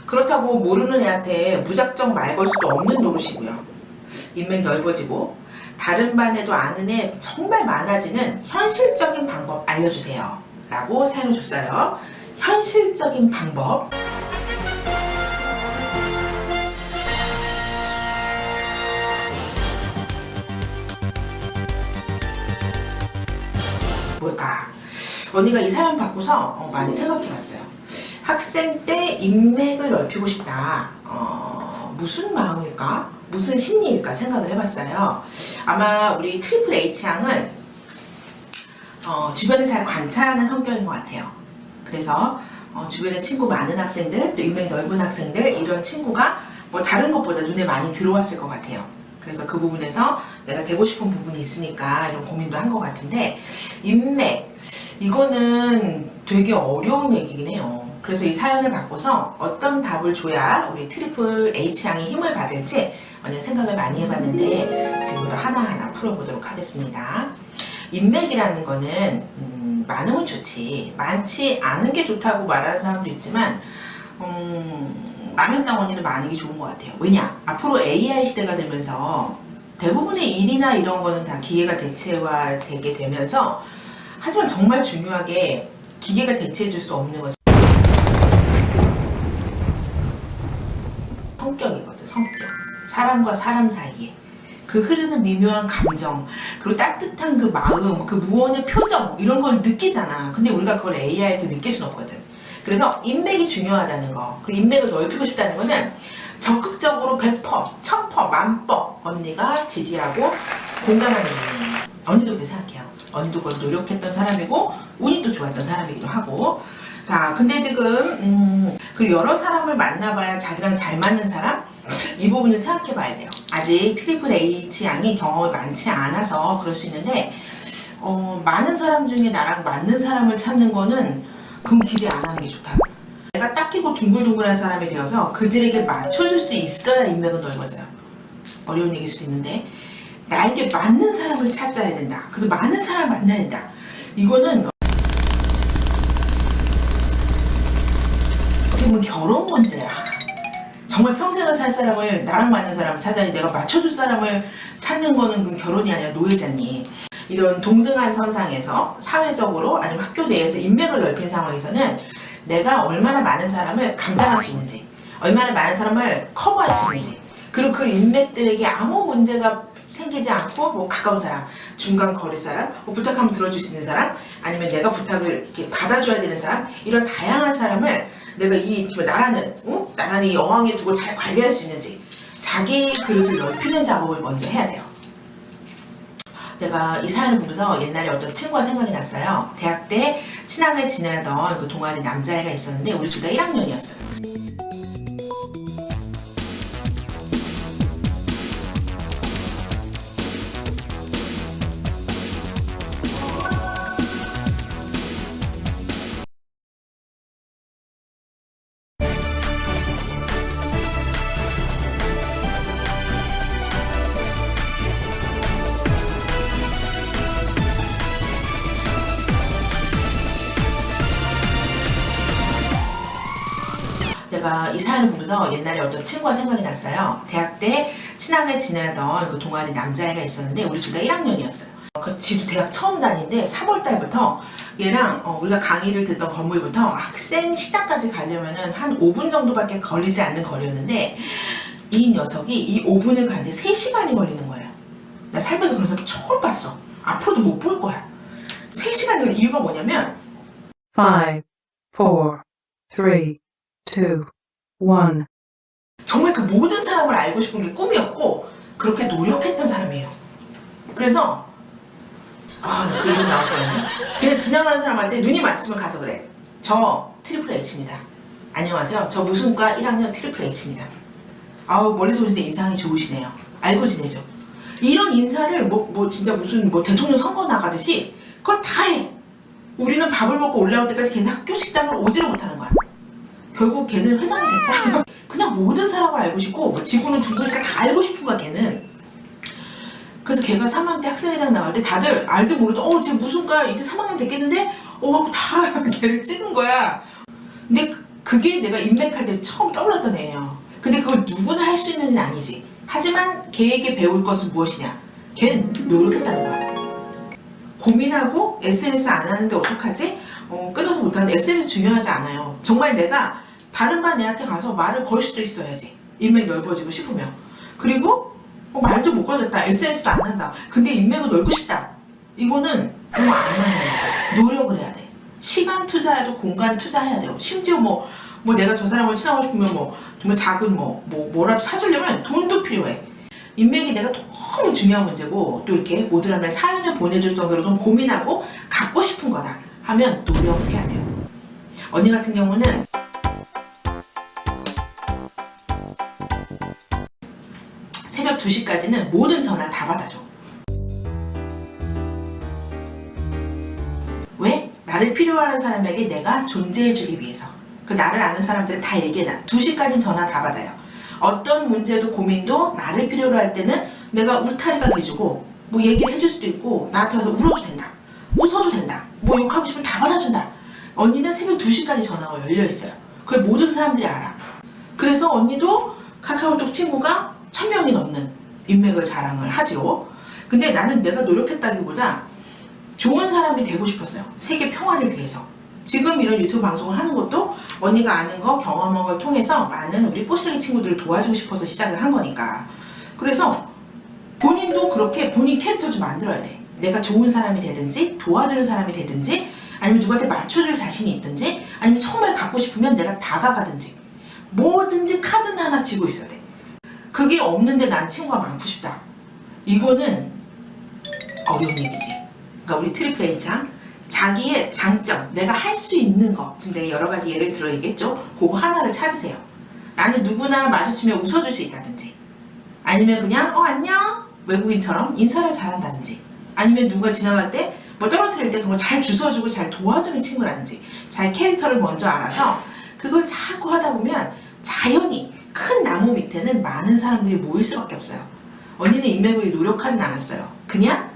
그렇다고 모르는 애한테 무작정 말 걸 수도 없는 노릇이고요. 인맥 넓어지고 다른 반에도 아는 애 정말 많아지는 현실적인 방법 알려주세요. 라고 사연을 줬어요. 현실적인 방법. 뭘까? 언니가 이 사연 받고서 많이 생각해봤어요. 학생 때 인맥을 넓히고 싶다. 무슨 마음일까? 무슨 심리일까 생각을 해봤어요. 아마 우리 트리플 H양은 주변을 잘 관찰하는 성격인 것 같아요. 그래서 주변에 친구 많은 학생들, 또 인맥 넓은 학생들 이런 친구가 뭐 다른 것보다 눈에 많이 들어왔을 것 같아요. 그래서 그 부분에서 내가 되고 싶은 부분이 있으니까 이런 고민도 한 것 같은데 인맥 이거는 되게 어려운 얘기긴 해요. 그래서 이 사연을 받고서 어떤 답을 줘야 우리 트리플 H양이 힘을 받을지 생각을 많이 해봤는데 지금부터 하나하나 풀어보도록 하겠습니다. 인맥이라는 거는 많으면 좋지 많지 않은 게 좋다고 말하는 사람도 있지만 라면다원이는 많은 게 좋은 것 같아요. 왜냐? 앞으로 AI 시대가 되면서 대부분의 일이나 이런 거는 다 기계가 대체화되게 되면서 하지만 정말 중요하게 기계가 대체해 줄 수 없는 것은 성격이거든. 성격. 사람과 사람 사이에 그 흐르는 미묘한 감정 그리고 따뜻한 그 마음 그 무언의 표정 이런 걸 느끼잖아. 근데 우리가 그걸 AI한테 느낄 수는 없거든. 그래서 인맥이 중요하다는 거, 그 인맥을 넓히고 싶다는 거는 적극적으로 100%, 1000%, 1000% 언니가 지지하고 공감하는 내용이에요. 언니도 그렇게 생각해요. 언니도 그걸 노력했던 사람이고 운이 또 좋았던 사람이기도 하고. 자, 근데 지금 그 여러 사람을 만나봐야 자기랑 잘 맞는 사람? 이 부분을 생각해 봐야 돼요. 아직 트리플 H양이 경험이 많지 않아서 그럴 수 있는데 많은 사람 중에 나랑 맞는 사람을 찾는 거는 그럼 기대 안 하는 게 좋다. 내가 딱히고 둥글둥글한 사람이 되어서 그들에게 맞춰줄 수 있어야 인맥은 넓어져요. 어려운 얘기일 수도 있는데 나에게 맞는 사람을 찾아야 된다. 그래서 많은 사람을 만나야 된다. 이거는 어떻게 보면 결혼 문제야. 정말 평생을 살 사람을 나랑 맞는 사람을 찾아야지 내가 맞춰줄 사람을 찾는 거는 그 결혼이 아니라 노예잖니. 이런 동등한 선상에서 사회적으로 아니면 학교 내에서 인맥을 넓힌 상황에서는 내가 얼마나 많은 사람을 감당할 수 있는지 얼마나 많은 사람을 커버할 수 있는지 그리고 그 인맥들에게 아무 문제가 생기지 않고 뭐 가까운 사람, 중간 거리 사람, 뭐 부탁하면 들어줄 수 있는 사람 아니면 내가 부탁을 이렇게 받아줘야 되는 사람 이런 다양한 사람을 내가 이 나란히 여왕에 두고 잘 관리할 수 있는지 자기 그릇을 넓히는 작업을 먼저 해야 돼요. 내가 이 사연을 보면서 옛날에 어떤 친구가 생각이 났어요. 대학 때 친하게 지내던 그 동아리 남자애가 있었는데 우리 둘 다 1학년이었어요. 제가 이 사연을 보면서 옛날에 어떤 친구가 생각이 났어요. 대학 때 친하게 지내던 그 동아리 남자애가 있었는데 우리 둘 다 1학년이었어요. 그 지도 대학 처음 다니는데 3월 달부터 얘랑 우리가 강의를 듣던 건물부터 학생 식당까지 가려면은 한 5분 정도밖에 걸리지 않는 거리였는데 이 녀석이 이 5분을 가는데 3시간이 걸리는 거예요. 나 살면서 그런 사람 처음 봤어. 앞으로도 못 볼 거야. 3시간 걸 이유가 뭐냐면 5, 4, 3, 2, 1. 정말 그 모든 사람을 알고 싶은 게 꿈이었고 그렇게 노력했던 사람이에요. 그래서 나 그 이름 나올 뻔했네. 그냥 지나가는 사람한테 눈이 맞추면 가서 그래. 저 트리플 H입니다. 안녕하세요. 저 무슨과 1학년 트리플 H입니다. 아우 멀리서 오시는데 인상이 좋으시네요. 알고 지내죠. 이런 인사를 진짜 무슨 대통령 선거 나가듯이 그걸 다 해. 우리는 밥을 먹고 올라올 때까지 걔는 학교 식당을 오지를 못하는 거야. 결국 걔는 회장이 됐다. 그냥 모든 사람을 알고 싶고 지구는 둥그니까 다 알고 싶은 거야 걔는. 그래서 걔가 3학년 때 학생회장 나갈 때 다들 알도 모르도 쟤 무슨 과 이제 3학년 됐겠는데? 하고 다 걔를 찍은 거야. 근데 그게 내가 인맥할 때 처음 떠올랐던 애예요. 근데 그걸 누구나 할 수 있는 일은 아니지. 하지만 걔에게 배울 것은 무엇이냐? 걔는 노력했다는 거야. 고민하고 SNS 안 하는데 어떡하지? 끊어서 못하는데 SNS 중요하지 않아요. 정말 내가 다른 반 애한테 가서 말을 걸 수도 있어야지. 인맥이 넓어지고 싶으면. 그리고 말도 못 걸겠다. SNS도 안 한다. 근데 인맥을 넓고 싶다. 이거는 너무 안 맞는 거야. 노력을 해야 돼. 시간 투자해도 공간 투자해야 돼요. 심지어 내가 저 사람을 친하고 싶으면 정말 작은 뭐라도 사주려면 돈도 필요해. 인맥이 내가 너무 중요한 문제고 또 이렇게 모두라면 사연을 보내줄 정도로 좀 고민하고 갖고 싶은 거다 하면 노력을 해야 돼요. 언니 같은 경우는 새벽 2시까지는 모든 전화를 다 받아줘. 왜? 나를 필요하는 사람에게 내가 존재해주기 위해서. 그 나를 아는 사람들은 다 얘기해놔. 2시까지 전화 다 받아요. 어떤 문제도 고민도 나를 필요로 할 때는 내가 울타리가 돼주고 얘기를 해줄 수도 있고 나한테 와서 울어도 된다. 웃어도 된다. 욕하고 싶으면 다 받아준다. 언니는 새벽 2시까지 전화가 열려있어요. 그걸 모든 사람들이 알아. 그래서 언니도 카카오톡 친구가 1000명이 넘는 인맥을 자랑을 하죠. 근데 나는 내가 노력했다기보다 좋은 사람이 되고 싶었어요. 세계 평화를 위해서. 지금 이런 유튜브 방송을 하는 것도 언니가 아는 거, 경험한 걸 통해서 많은 우리 뽀시래기 친구들을 도와주고 싶어서 시작을 한 거니까. 그래서 본인도 그렇게 본인 캐릭터를 좀 만들어야 돼. 내가 좋은 사람이 되든지 도와주는 사람이 되든지 아니면 누구한테 맞춰줄 자신이 있든지 아니면 정말 갖고 싶으면 내가 다가가든지 뭐든지 카드는 하나 쥐고 있어야 돼. 그게 없는데 난 친구가 많고 싶다. 이거는 어려운 얘기지. 그러니까 우리 트리플 H랑 자기의 장점, 내가 할 수 있는 거, 지금 내가 여러 가지 예를 들어 얘기했죠? 그거 하나를 찾으세요. 나는 누구나 마주치면 웃어줄 수 있다든지 아니면 그냥 안녕 외국인처럼 인사를 잘한다든지 아니면 누가 지나갈 때 떨어뜨릴 때 그거 잘 주워주고 잘 도와주는 친구라든지 자기 캐릭터를 먼저 알아서 그걸 자꾸 하다 보면 자연히 큰 나무 밑에는 많은 사람들이 모일 수밖에 없어요. 언니는 인맥을 노력하진 않았어요. 그냥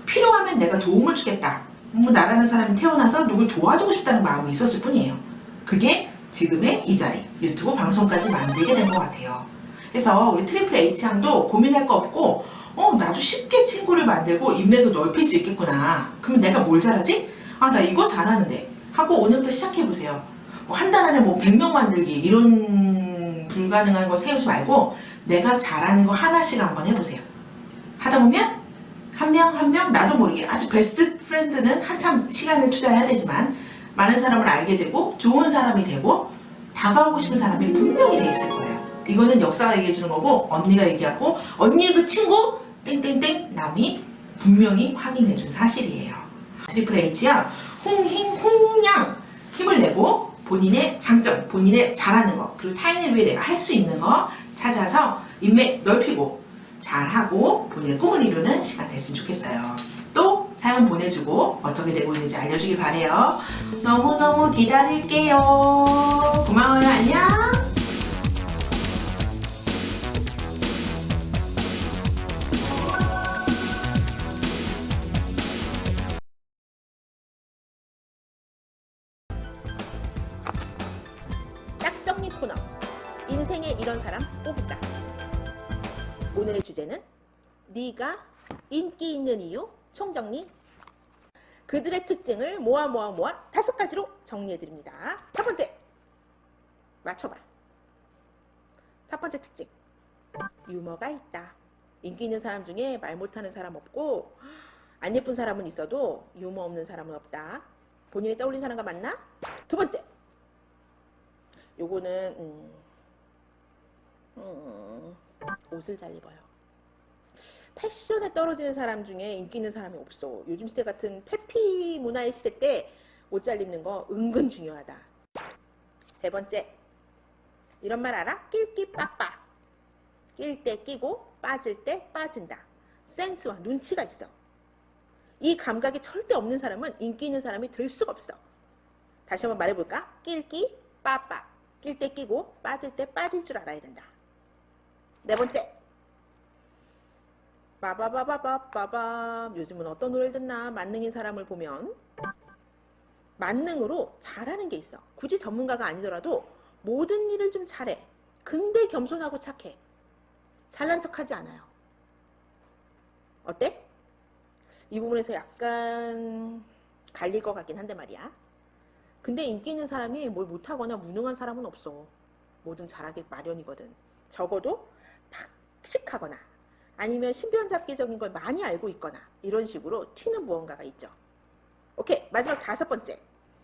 필요하면 내가 도움을 주겠다. 나라는 사람이 태어나서 누굴 도와주고 싶다는 마음이 있었을 뿐이에요. 그게 지금의 이 자리, 유튜브 방송까지 만들게 된 것 같아요. 그래서 우리 트리플 H양도 고민할 거 없고 나도 쉽게 친구를 만들고 인맥을 넓힐 수 있겠구나. 그러면 내가 뭘 잘하지? 나 이거 잘하는데 하고 오늘부터 시작해보세요. 한 달 안에 100명 만들기 이런 불가능한 거 세우지 말고 내가 잘하는 거 하나씩 한번 해보세요. 하다 보면 한 명 한 명 나도 모르게 아주 베스트 프렌드는 한참 시간을 투자해야 되지만 많은 사람을 알게 되고 좋은 사람이 되고 다가오고 싶은 사람이 분명히 돼 있을 거예요. 이거는 역사가 얘기해 주는 거고 언니가 얘기하고 언니의 그 친구 땡땡땡 남이 분명히 확인해 준 사실이에요. 트리플 H야 홍양 힘을 내고 본인의 장점, 본인의 잘하는 거 그리고 타인을 위해 내가 할 수 있는 거 찾아서 인맥 넓히고 잘하고 본인의 꿈을 이루는 시간 됐으면 좋겠어요. 또 사연 보내주고 어떻게 되고 있는지 알려주길 바래요. 너무너무 기다릴게요. 고마워요. 안녕. 짝정리 코너. 인생에 이런 사람 뽑았다. 오늘의 주제는 네가 인기 있는 이유 총정리. 그들의 특징을 모아 5가지로 정리해드립니다. 첫 번째, 맞춰봐. 첫 번째 특징, 유머가 있다. 인기 있는 사람 중에 말 못하는 사람 없고 안 예쁜 사람은 있어도 유머 없는 사람은 없다. 본인이 떠올린 사람과 맞나? 두 번째. 요거는 옷을 잘 입어요. 패션에 떨어지는 사람 중에 인기 있는 사람이 없어. 요즘 시대 같은 페피 문화의 시대 때 옷 잘 입는 거 은근 중요하다. 세 번째. 이런 말 알아? 낄끼 빠빠. 낄 때 끼고 빠질 때 빠진다. 센스와 눈치가 있어. 이 감각이 절대 없는 사람은 인기 있는 사람이 될 수가 없어. 다시 한번 말해볼까? 낄끼 빠빠. 낄 때 끼고 빠질 때 빠질 줄 알아야 된다. 네 번째. 빠바바바바바밤. 요즘은 어떤 노래를 듣나? 만능인 사람을 보면 만능으로 잘하는 게 있어. 굳이 전문가가 아니더라도 모든 일을 좀 잘해. 근데 겸손하고 착해. 잘난 척하지 않아요. 어때? 이 부분에서 약간 갈릴 것 같긴 한데 말이야. 근데 인기 있는 사람이 뭘 못하거나 무능한 사람은 없어. 뭐든 잘하기 마련이거든. 적어도 박식하거나 아니면 신변잡기적인 걸 많이 알고 있거나 이런 식으로 튀는 무언가가 있죠. 오케이, 마지막 다섯 번째.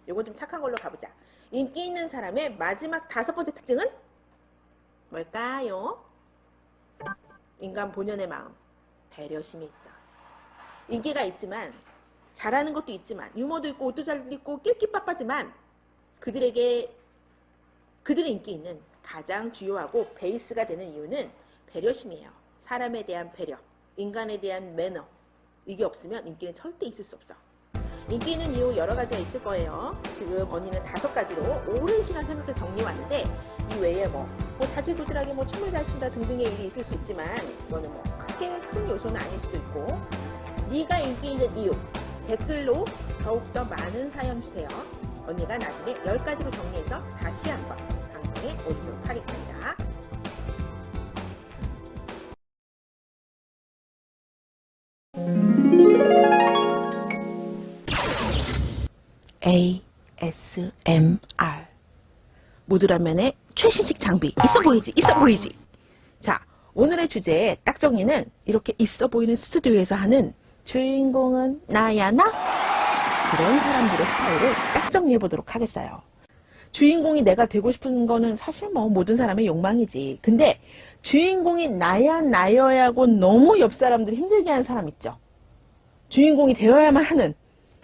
요거 좀 착한 걸로 가보자. 인기 있는 사람의 마지막 다섯 번째 특징은 뭘까요? 인간 본연의 마음, 배려심이 있어. 인기가 있지만 잘하는 것도 있지만 유머도 있고 옷도 잘 입고 낄끼빠빠지만 그들의 인기 있는 가장 주요하고 베이스가 되는 이유는 배려심이에요. 사람에 대한 배려, 인간에 대한 매너. 이게 없으면 인기는 절대 있을 수 없어. 인기 있는 이유 여러 가지가 있을 거예요. 지금 언니는 5가지로 오랜 시간 생각해서 정리해 왔는데 이 외에 뭐 자질구질하게 춤을 잘 춘다 등등의 일이 있을 수 있지만 이거는 크게 큰 요소는 아닐 수도 있고 네가 인기 있는 이유 댓글로 더욱더 많은 사연 주세요. 언니가 나중에 10가지로 정리해서 다시 한번 방송에 올리도록 하겠습니다. ASMR 모듈화면에 최신식 장비 있어 보이지. 자, 오늘의 주제 딱 정리는 이렇게 있어 보이는 스튜디오에서 하는 주인공은 나야 나? 그런 사람들의 스타일을 딱 정리해 보도록 하겠어요. 주인공이 내가 되고 싶은 거는 사실 모든 사람의 욕망이지. 근데 주인공이 나야 나여야고 너무 옆 사람들이 힘들게 하는 사람 있죠. 주인공이 되어야만 하는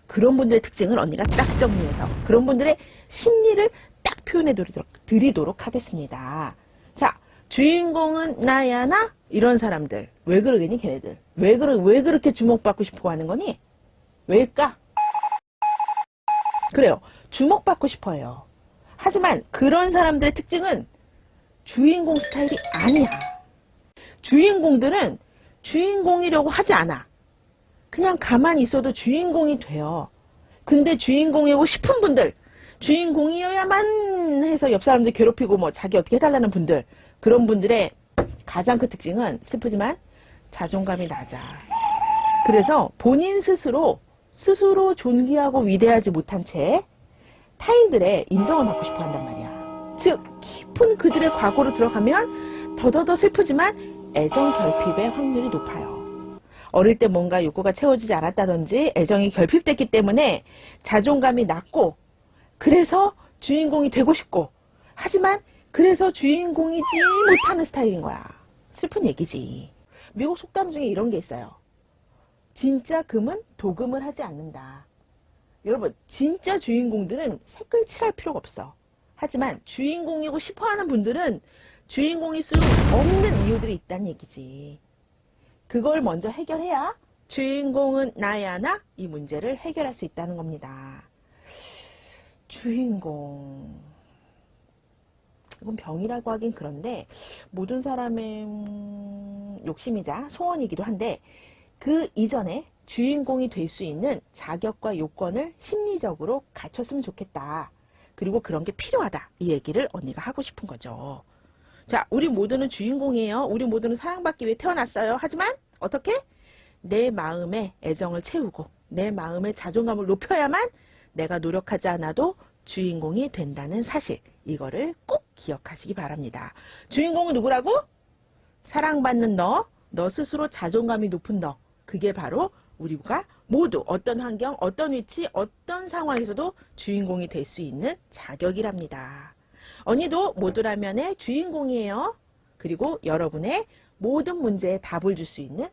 그런 분들의 특징을 언니가 딱 정리해서 그런 분들의 심리를 딱 표현해 드리도록 하겠습니다. 자, 주인공은 나야 나? 이런 사람들 왜 그러겠니 걔네들? 왜 그렇게 주목받고 싶어 하는 거니? 왜일까? 그래요. 주목받고 싶어 해요. 하지만 그런 사람들의 특징은 주인공 스타일이 아니야. 주인공들은 주인공이려고 하지 않아. 그냥 가만히 있어도 주인공이 돼요. 근데 주인공이고 싶은 분들, 주인공이어야만 해서 옆 사람들 괴롭히고 자기 어떻게 해달라는 분들, 그런 분들의 가장 큰 특징은 슬프지만 자존감이 낮아. 그래서 본인 스스로 존귀하고 위대하지 못한 채 타인들의 인정을 받고 싶어 한단 말이야. 즉 깊은 그들의 과거로 들어가면 더더더 슬프지만 애정 결핍의 확률이 높아요. 어릴 때 뭔가 욕구가 채워지지 않았다든지 애정이 결핍됐기 때문에 자존감이 낮고 그래서 주인공이 되고 싶고 하지만 그래서 주인공이지 못하는 스타일인 거야. 슬픈 얘기지. 미국 속담 중에 이런 게 있어요. 진짜 금은 도금을 하지 않는다. 여러분, 진짜 주인공들은 색을 칠할 필요가 없어. 하지만 주인공이고 싶어하는 분들은 주인공일 수 없는 이유들이 있다는 얘기지. 그걸 먼저 해결해야 주인공은 나야 나? 이 문제를 해결할 수 있다는 겁니다. 주인공. 이건 병이라고 하긴 그런데 모든 사람의 욕심이자 소원이기도 한데 그 이전에 주인공이 될 수 있는 자격과 요건을 심리적으로 갖췄으면 좋겠다. 그리고 그런 게 필요하다. 이 얘기를 언니가 하고 싶은 거죠. 자, 우리 모두는 주인공이에요. 우리 모두는 사랑받기 위해 태어났어요. 하지만 어떻게? 내 마음에 애정을 채우고 내 마음의 자존감을 높여야만 내가 노력하지 않아도 주인공이 된다는 사실. 이거를 꼭 기억하시기 바랍니다. 주인공은 누구라고? 사랑받는 너 스스로 자존감이 높은 너. 그게 바로 우리가 모두 어떤 환경, 어떤 위치, 어떤 상황에서도 주인공이 될 수 있는 자격이랍니다. 언니도 모두라면의 주인공이에요. 그리고 여러분의 모든 문제에 답을 줄 수 있는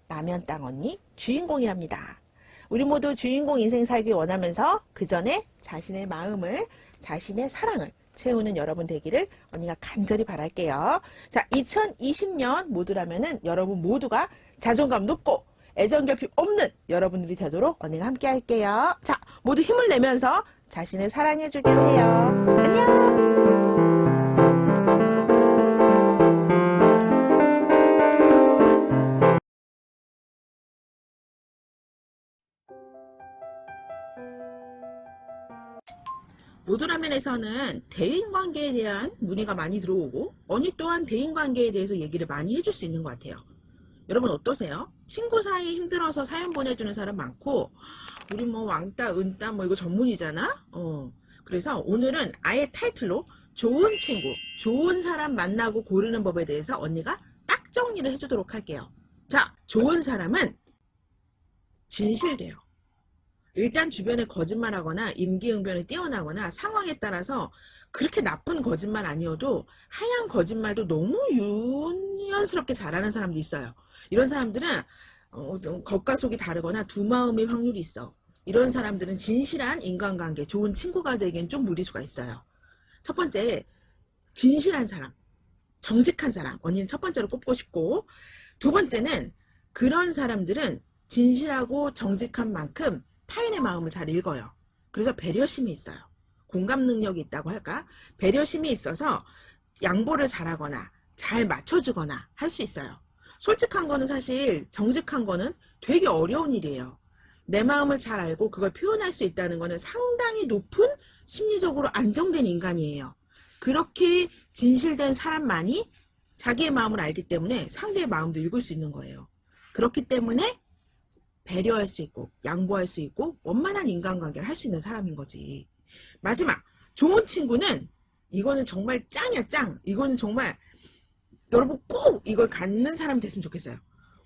라면 땅 언니 주인공이랍니다. 우리 모두 주인공 인생 살기 원하면서 그 전에 자신의 마음을, 자신의 사랑을 채우는 여러분 되기를 언니가 간절히 바랄게요. 자, 2020년 모두라면은 여러분 모두가 자존감 높고 애정 결핍 없는 여러분들이 되도록 언니가 함께 할게요. 자, 모두 힘을 내면서 자신을 사랑해 주기로 해요. 안녕! 모두라면에서는 대인관계에 대한 문의가 많이 들어오고 언니 또한 대인관계에 대해서 얘기를 많이 해줄 수 있는 것 같아요. 여러분 어떠세요? 친구 사이 힘들어서 사연 보내주는 사람 많고 우리 뭐 왕따, 은따 뭐 이거 전문이잖아? 그래서 오늘은 아예 타이틀로 좋은 친구, 좋은 사람 만나고 고르는 법에 대해서 언니가 딱 정리를 해주도록 할게요. 자, 좋은 사람은 진실돼요. 일단 주변에 거짓말하거나 임기응변에 뛰어나거나 상황에 따라서 그렇게 나쁜 거짓말 아니어도 하얀 거짓말도 너무 유연스럽게 잘하는 사람도 있어요. 이런 사람들은 겉과 속이 다르거나 두 마음의 확률이 있어. 이런 사람들은 진실한 인간관계, 좋은 친구가 되기엔 좀 무리수가 있어요. 첫 번째, 진실한 사람, 정직한 사람. 언니는 첫 번째로 꼽고 싶고, 두 번째는 그런 사람들은 진실하고 정직한 만큼 타인의 마음을 잘 읽어요. 그래서 배려심이 있어요. 공감 능력이 있다고 할까? 배려심이 있어서 양보를 잘하거나 잘 맞춰주거나 할 수 있어요. 솔직한 거는 사실 정직한 거는 되게 어려운 일이에요. 내 마음을 잘 알고 그걸 표현할 수 있다는 거는 상당히 높은 심리적으로 안정된 인간이에요. 그렇게 진실된 사람만이 자기의 마음을 알기 때문에 상대의 마음도 읽을 수 있는 거예요. 그렇기 때문에 배려할 수 있고 양보할 수 있고 원만한 인간관계를 할 수 있는 사람인 거지. 마지막, 좋은 친구는 이거는 정말 짱이야, 짱. 이거는 정말 여러분 꼭 이걸 갖는 사람이 됐으면 좋겠어요.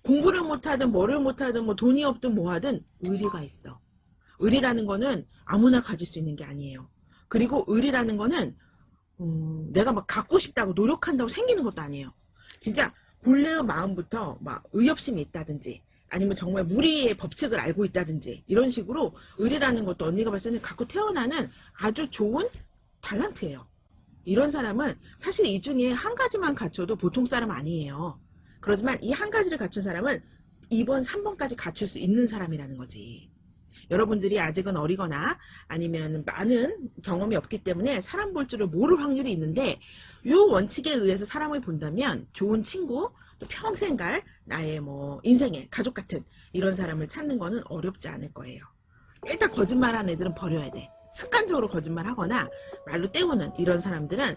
공부를 못하든 뭐를 못하든 뭐 돈이 없든 뭐하든 의리가 있어. 의리라는 거는 아무나 가질 수 있는 게 아니에요. 그리고 의리라는 거는 내가 막 갖고 싶다고 노력한다고 생기는 것도 아니에요. 진짜 본래의 마음부터 막 의협심이 있다든지 아니면 정말 무리의 법칙을 알고 있다든지 이런 식으로 의리라는 것도 언니가 봤을 때는 갖고 태어나는 아주 좋은 탤런트예요. 이런 사람은 사실 이 중에 한 가지만 갖춰도 보통 사람 아니에요. 그렇지만 이 한 가지를 갖춘 사람은 2번, 3번까지 갖출 수 있는 사람이라는 거지. 여러분들이 아직은 어리거나 아니면 많은 경험이 없기 때문에 사람 볼 줄을 모를 확률이 있는데 이 원칙에 의해서 사람을 본다면 좋은 친구, 또 평생 갈 나의 뭐 인생의 가족 같은 이런 사람을 찾는 거는 어렵지 않을 거예요. 일단 거짓말하는 애들은 버려야 돼. 습관적으로 거짓말하거나 말로 때우는 이런 사람들은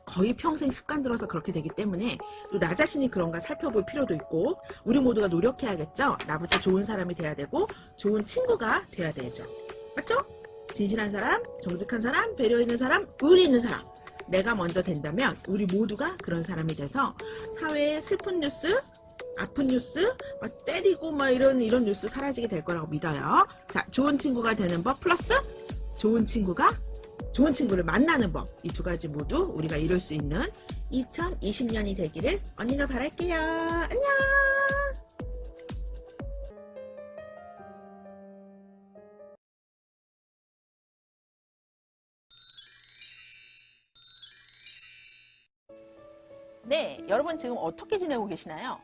거의 평생 습관 들어서 그렇게 되기 때문에 또 나 자신이 그런가 살펴볼 필요도 있고 우리 모두가 노력해야겠죠. 나부터 좋은 사람이 돼야 되고 좋은 친구가 돼야 되죠. 맞죠? 진실한 사람, 정직한 사람, 배려 있는 사람, 의리 있는 사람. 내가 먼저 된다면 우리 모두가 그런 사람이 돼서 사회의 슬픈 뉴스, 아픈 뉴스, 막 때리고 막 이런 뉴스 사라지게 될 거라고 믿어요. 자, 좋은 친구가 되는 법 플러스 좋은 친구를 만나는 법. 이 두 가지 모두 우리가 이룰 수 있는 2020년이 되기를 언니가 바랄게요. 안녕! 네, 여러분 지금 어떻게 지내고 계시나요?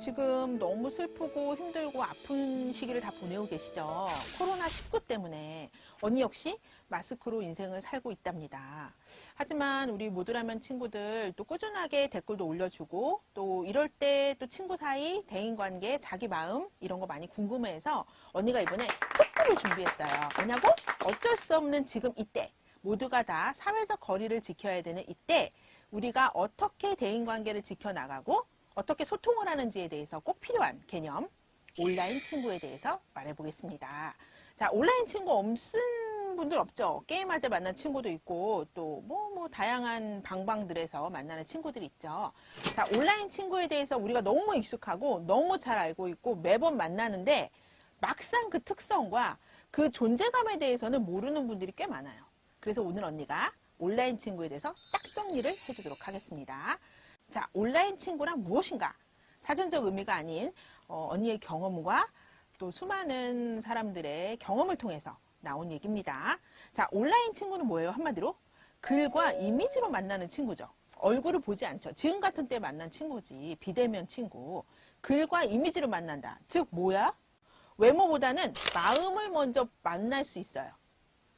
지금 너무 슬프고 힘들고 아픈 시기를 다 보내고 계시죠? 코로나19 때문에 언니 역시 마스크로 인생을 살고 있답니다. 하지만 우리 모두라면 친구들 또 꾸준하게 댓글도 올려주고 또 이럴 때 또 친구 사이, 대인관계, 자기 마음 이런 거 많이 궁금해해서 언니가 이번에 특집을 준비했어요. 뭐냐고? 어쩔 수 없는 지금 이때 모두가 다 사회적 거리를 지켜야 되는 이때 우리가 어떻게 대인관계를 지켜나가고 어떻게 소통을 하는지에 대해서 꼭 필요한 개념 온라인 친구에 대해서 말해보겠습니다. 자, 온라인 친구 없은 그런 분들 없죠. 게임할 때 만난 친구도 있고 또 뭐 다양한 방방들에서 만나는 친구들이 있죠. 자, 온라인 친구에 대해서 우리가 너무 익숙하고 너무 잘 알고 있고 매번 만나는데 막상 그 특성과 그 존재감에 대해서는 모르는 분들이 꽤 많아요. 그래서 오늘 언니가 온라인 친구에 대해서 딱 정리를 해주도록 하겠습니다. 자, 온라인 친구란 무엇인가? 사전적 의미가 아닌 언니의 경험과 또 수많은 사람들의 경험을 통해서 나온 얘기입니다. 자, 온라인 친구는 뭐예요? 한마디로 글과 이미지로 만나는 친구죠. 얼굴을 보지 않죠. 지금 같은 때 만난 친구지. 비대면 친구. 글과 이미지로 만난다. 즉 뭐야? 외모보다는 마음을 먼저 만날 수 있어요.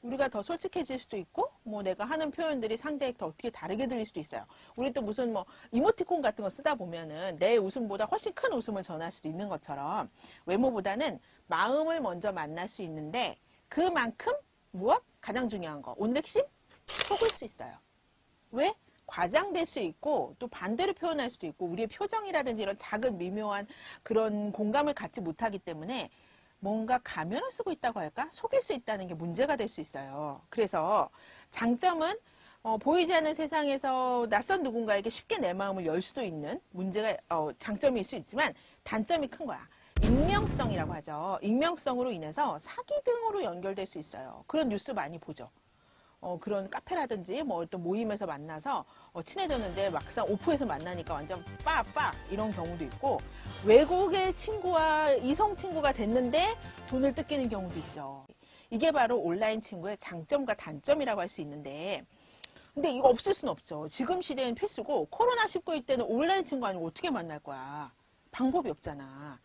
우리가 더 솔직해질 수도 있고 뭐 내가 하는 표현들이 상대에게 더 어떻게 다르게 들릴 수도 있어요. 우리 또 무슨 뭐 이모티콘 같은 거 쓰다 보면은 내 웃음보다 훨씬 큰 웃음을 전할 수도 있는 것처럼 외모보다는 마음을 먼저 만날 수 있는데 그만큼 무엇? 가장 중요한 거. 오늘 핵심? 속을 수 있어요. 왜? 과장될 수 있고 또 반대로 표현할 수도 있고 우리의 표정이라든지 이런 작은 미묘한 그런 공감을 갖지 못하기 때문에 뭔가 가면을 쓰고 있다고 할까? 속일 수 있다는 게 문제가 될 수 있어요. 그래서 장점은 보이지 않는 세상에서 낯선 누군가에게 쉽게 내 마음을 열 수도 있는 문제가 장점일 수 있지만 단점이 큰 거야. 익명성이라고 하죠. 익명성으로 인해서 사기 등으로 연결될 수 있어요. 그런 뉴스 많이 보죠. 그런 카페라든지 뭐 어떤 모임에서 만나서 친해졌는데 막상 오프에서 만나니까 완전 빡빡 이런 경우도 있고 외국의 친구와 이성 친구가 됐는데 돈을 뜯기는 경우도 있죠. 이게 바로 온라인 친구의 장점과 단점이라고 할 수 있는데 근데 이거 없을 수는 없죠. 지금 시대는 필수고 코로나19일 때는 온라인 친구 아니고 어떻게 만날 거야. 방법이 없잖아.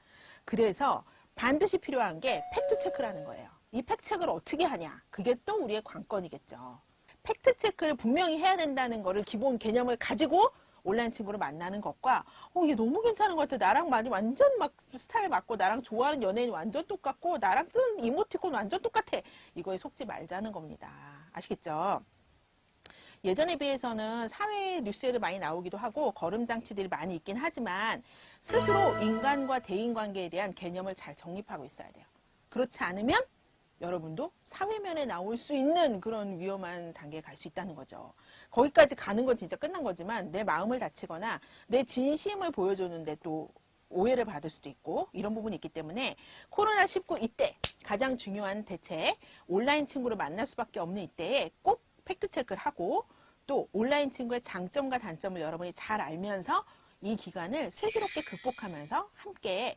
그래서 반드시 필요한 게 팩트체크라는 거예요. 이 팩트체크를 어떻게 하냐? 그게 또 우리의 관건이겠죠. 팩트체크를 분명히 해야 된다는 거를 기본 개념을 가지고 온라인 친구를 만나는 것과 얘 너무 괜찮은 것 같아. 나랑 말이 완전 막 스타일 맞고 나랑 좋아하는 연예인 완전 똑같고 나랑 쓴 이모티콘 완전 똑같아. 이거에 속지 말자는 겁니다. 아시겠죠? 예전에 비해서는 사회 뉴스에도 많이 나오기도 하고 거름장치들이 많이 있긴 하지만 스스로 인간과 대인관계에 대한 개념을 잘 정립하고 있어야 돼요. 그렇지 않으면 여러분도 사회면에 나올 수 있는 그런 위험한 단계에 갈 수 있다는 거죠. 거기까지 가는 건 진짜 끝난 거지만 내 마음을 다치거나 내 진심을 보여주는데 또 오해를 받을 수도 있고 이런 부분이 있기 때문에 코로나19 이때 가장 중요한 대책 온라인 친구를 만날 수밖에 없는 이때에 꼭 팩트체크를 하고 또 온라인 친구의 장점과 단점을 여러분이 잘 알면서 이 기간을 슬기롭게 극복하면서 함께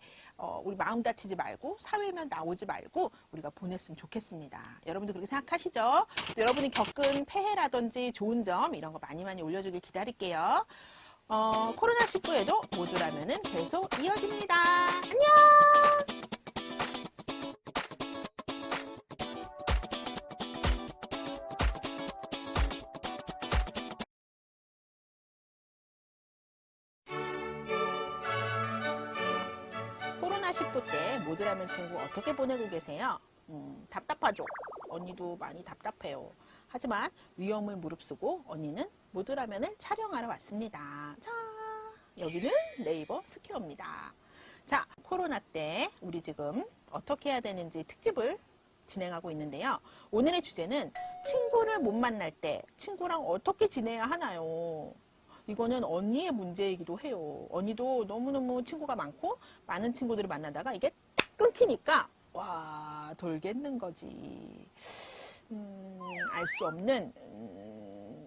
우리 마음 다치지 말고 사회면 나오지 말고 우리가 보냈으면 좋겠습니다. 여러분도 그렇게 생각하시죠? 또 여러분이 겪은 폐해라든지 좋은 점 이런 거 많이 올려주길 기다릴게요. 코로나19에도 모두라면은 계속 이어집니다. 안녕! 코로나19 때 모두라면 친구 어떻게 보내고 계세요? 답답하죠? 언니도 많이 답답해요. 하지만 위험을 무릅쓰고 언니는 모두라면을 촬영하러 왔습니다. 자, 여기는 네이버 스퀘어입니다. 자, 코로나 때 우리 지금 어떻게 해야 되는지 특집을 진행하고 있는데요. 오늘의 주제는 친구를 못 만날 때 친구랑 어떻게 지내야 하나요? 이거는 언니의 문제이기도 해요. 언니도 너무너무 친구가 많고 많은 친구들을 만나다가 이게 딱 끊기니까 와 돌겠는 거지. 알 수 없는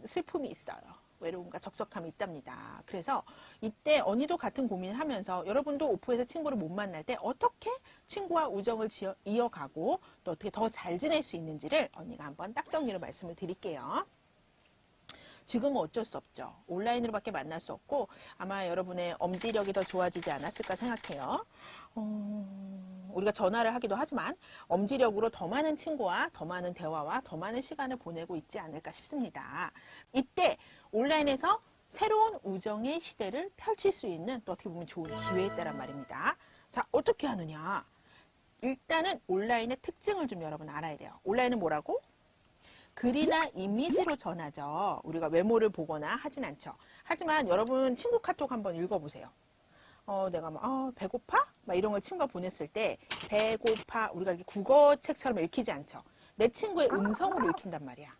슬픔이 있어요. 외로움과 적적함이 있답니다. 그래서 이때 언니도 같은 고민을 하면서 여러분도 오프에서 친구를 못 만날 때 어떻게 친구와 우정을 이어가고 또 어떻게 더 잘 지낼 수 있는지를 언니가 한번 딱 정리로 말씀을 드릴게요. 지금은 어쩔 수 없죠. 온라인으로밖에 만날 수 없고 아마 여러분의 엄지력이 더 좋아지지 않았을까 생각해요. 우리가 전화를 하기도 하지만 엄지력으로 더 많은 친구와 더 많은 대화와 더 많은 시간을 보내고 있지 않을까 싶습니다. 이때 온라인에서 새로운 우정의 시대를 펼칠 수 있는 또 어떻게 보면 좋은 기회였다란 말입니다. 자, 어떻게 하느냐? 일단은 온라인의 특징을 좀 여러분 알아야 돼요. 온라인은 뭐라고? 글이나 이미지로 전하죠. 우리가 외모를 보거나 하진 않죠. 하지만 여러분 친구 카톡 한번 읽어보세요. 내가 막 배고파? 막 이런 걸 친구가 보냈을 때 배고파 우리가 이렇게 국어책처럼 읽히지 않죠. 내 친구의 음성으로 읽힌단 말이야.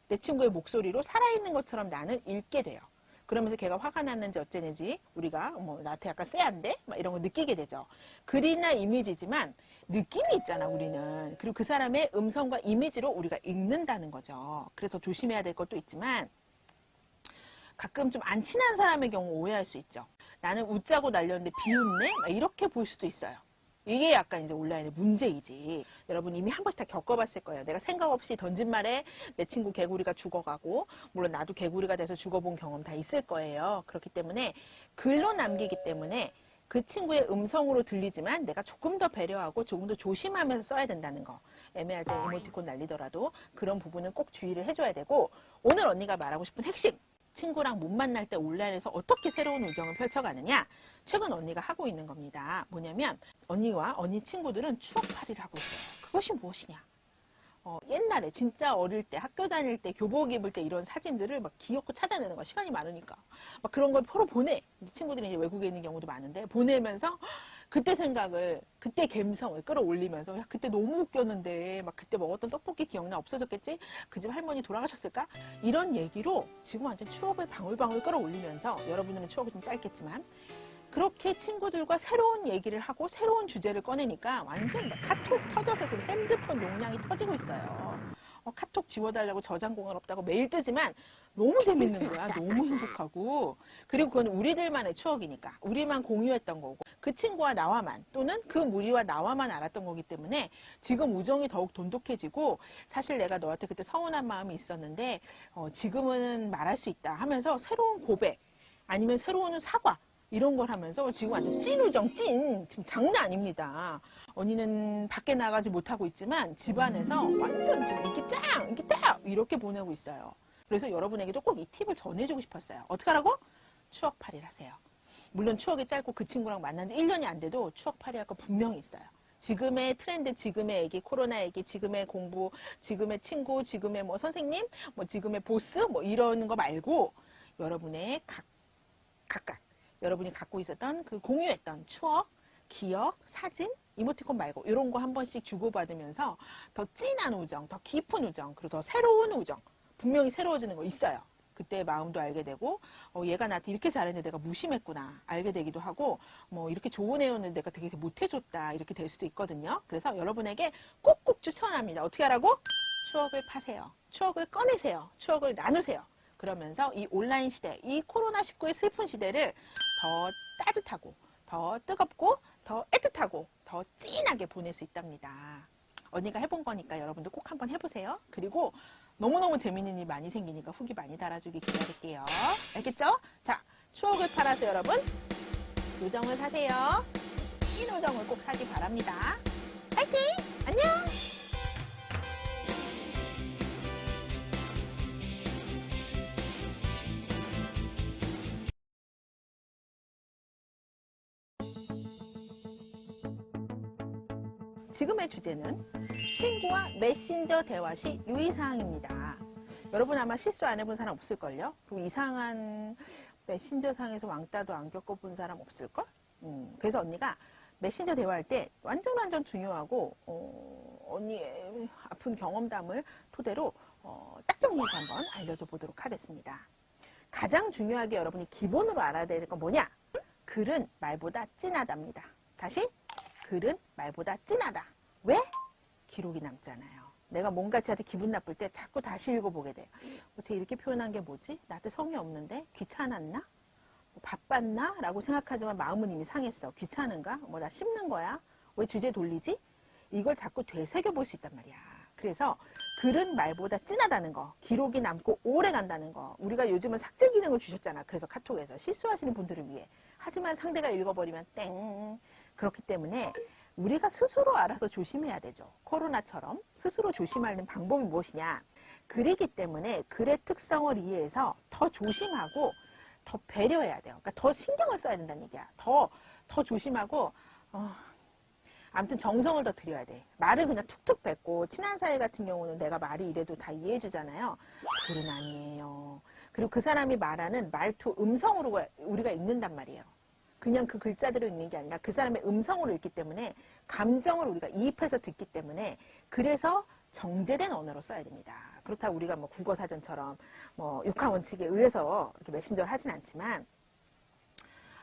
내 친구의 목소리로 살아있는 것처럼 나는 읽게 돼요. 그러면서 걔가 화가 났는지 어쩌는지 우리가 뭐 나한테 약간 쎄한데? 막 이런 거 느끼게 되죠. 글이나 이미지지만 느낌이 있잖아, 우리는. 그리고 그 사람의 음성과 이미지로 우리가 읽는다는 거죠. 그래서 조심해야 될 것도 있지만 가끔 좀 안 친한 사람의 경우 오해할 수 있죠. 나는 웃자고 날렸는데 비웃네? 막 이렇게 볼 수도 있어요. 이게 약간 이제 온라인의 문제이지. 여러분 이미 한 번씩 다 겪어봤을 거예요. 내가 생각 없이 던진 말에 내 친구 개구리가 죽어가고, 물론 나도 개구리가 돼서 죽어본 경험 다 있을 거예요. 그렇기 때문에 글로 남기기 때문에 그 친구의 음성으로 들리지만 내가 조금 더 배려하고 조금 더 조심하면서 써야 된다는 거. 애매할 때 이모티콘 날리더라도 그런 부분은 꼭 주의를 해줘야 되고, 오늘 언니가 말하고 싶은 핵심. 친구랑 못 만날 때 온라인에서 어떻게 새로운 우정을 펼쳐가느냐. 최근 언니가 하고 있는 겁니다. 뭐냐면 언니와 언니 친구들은 추억팔이를 하고 있어요. 그것이 무엇이냐. 옛날에 진짜 어릴 때 학교 다닐 때 교복 입을 때 이런 사진들을 막 귀엽고 찾아내는 거야. 시간이 많으니까. 막 그런 걸 서로 보내. 친구들이 이제 외국에 있는 경우도 많은데 보내면서 그때 생각을, 그때 감성을 끌어올리면서 야 그때 너무 웃겼는데 막 그때 먹었던 떡볶이 기억나? 없어졌겠지? 그 집 할머니 돌아가셨을까? 이런 얘기로 지금 완전 추억을 방울방울 끌어올리면서, 여러분들은 추억이 좀 짧겠지만 그렇게 친구들과 새로운 얘기를 하고 새로운 주제를 꺼내니까 완전 막 카톡 터져서 지금 핸드폰 용량이 터지고 있어요. 카톡 지워달라고 저장 공간 없다고 매일 뜨지만 너무 재밌는 거야. 너무 행복하고. 그리고 그건 우리들만의 추억이니까. 우리만 공유했던 거고. 그 친구와 나와만, 또는 그 무리와 나와만 알았던 거기 때문에 지금 우정이 더욱 돈독해지고, 사실 내가 너한테 그때 서운한 마음이 있었는데 지금은 말할 수 있다 하면서 새로운 고백, 아니면 새로운 사과, 이런 걸 하면서 지금 완전 찐우정, 지금 장난 아닙니다. 언니는 밖에 나가지 못하고 있지만 집안에서 완전 지금 인기 짱 이렇게 보내고 있어요. 그래서 여러분에게도 꼭 이 팁을 전해주고 싶었어요. 어떻게 하라고? 추억팔이를 하세요. 물론 추억이 짧고 그 친구랑 만난 지 1년이 안 돼도 추억팔이 할 거 분명히 있어요. 지금의 트렌드, 지금의 애기, 코로나 애기, 지금의 공부, 지금의 친구, 지금의 뭐 선생님, 뭐 지금의 보스, 뭐 이런 거 말고 여러분의 각각 여러분이 갖고 있었던 그 공유했던 추억, 기억, 사진, 이모티콘 말고 이런 거 한 번씩 주고받으면서 더 진한 우정, 더 깊은 우정, 그리고 더 새로운 우정, 분명히 새로워지는 거 있어요. 그때 마음도 알게 되고, 얘가 나한테 이렇게 잘했는데 내가 무심했구나 알게 되기도 하고, 뭐 이렇게 좋은 애였는데 내가 되게 못해줬다 이렇게 될 수도 있거든요. 그래서 여러분에게 꼭꼭 추천합니다. 어떻게 하라고? 추억을 파세요. 추억을 꺼내세요. 추억을 나누세요. 그러면서 이 온라인 시대, 이 코로나19의 슬픈 시대를 더 따뜻하고, 더 뜨겁고, 더 애틋하고, 더 찐하게 보낼 수 있답니다. 언니가 해본 거니까 여러분도 꼭 한번 해보세요. 그리고 너무너무 재밌는 일 많이 생기니까 후기 많이 달아주기 기다릴게요. 알겠죠? 자, 추억을 팔아서 여러분, 우정을 사세요. 찐 우정을 꼭 사기 바랍니다. 파이팅! 안녕! 지금의 주제는 친구와 메신저 대화 시 유의사항입니다. 여러분 아마 실수 안 해본 사람 없을걸요? 그리고 이상한 메신저상에서 왕따도 안 겪어본 사람 없을걸? 그래서 언니가 메신저 대화할 때 완전 중요하고 언니의 아픈 경험담을 토대로 딱 정리해서 한번 알려줘 보도록 하겠습니다. 가장 중요하게 여러분이 기본으로 알아야 될 건 뭐냐? 글은 말보다 진하답니다. 다시, 글은 말보다 진하다. 왜? 기록이 남잖아요. 내가 뭔가 쟤한테 기분 나쁠 때 자꾸 다시 읽어보게 돼. 쟤 이렇게 표현한 게 뭐지? 나한테 성의 없는데? 귀찮았나? 바빴나? 라고 생각하지만 마음은 이미 상했어. 귀찮은가? 뭐 나 씹는 거야? 왜 주제 돌리지? 이걸 자꾸 되새겨 볼 수 있단 말이야. 그래서 글은 말보다 진하다는 거, 기록이 남고 오래 간다는 거. 우리가 요즘은 삭제 기능을 주셨잖아. 그래서 카톡에서 실수하시는 분들을 위해. 하지만 상대가 읽어버리면 땡. 그렇기 때문에 우리가 스스로 알아서 조심해야 되죠. 코로나처럼 스스로 조심하는 방법이 무엇이냐. 글이기 때문에 글의 특성을 이해해서 더 조심하고 더 배려해야 돼요. 그러니까 더 신경을 써야 된다는 얘기야. 더 조심하고 아무튼 정성을 더 들여야 돼. 말을 그냥 툭툭 뱉고, 친한 사이 같은 경우는 내가 말이 이래도 다 이해해 주잖아요. 글은 아니에요. 그리고 그 사람이 말하는 말투, 음성으로 우리가 읽는단 말이에요. 그냥 그 글자대로 읽는 게 아니라 그 사람의 음성으로 읽기 때문에, 감정을 우리가 이입해서 듣기 때문에, 그래서 정제된 언어로 써야 됩니다. 그렇다고 우리가 뭐 국어사전처럼 뭐 6화 원칙에 의해서 이렇게 메신저를 하진 않지만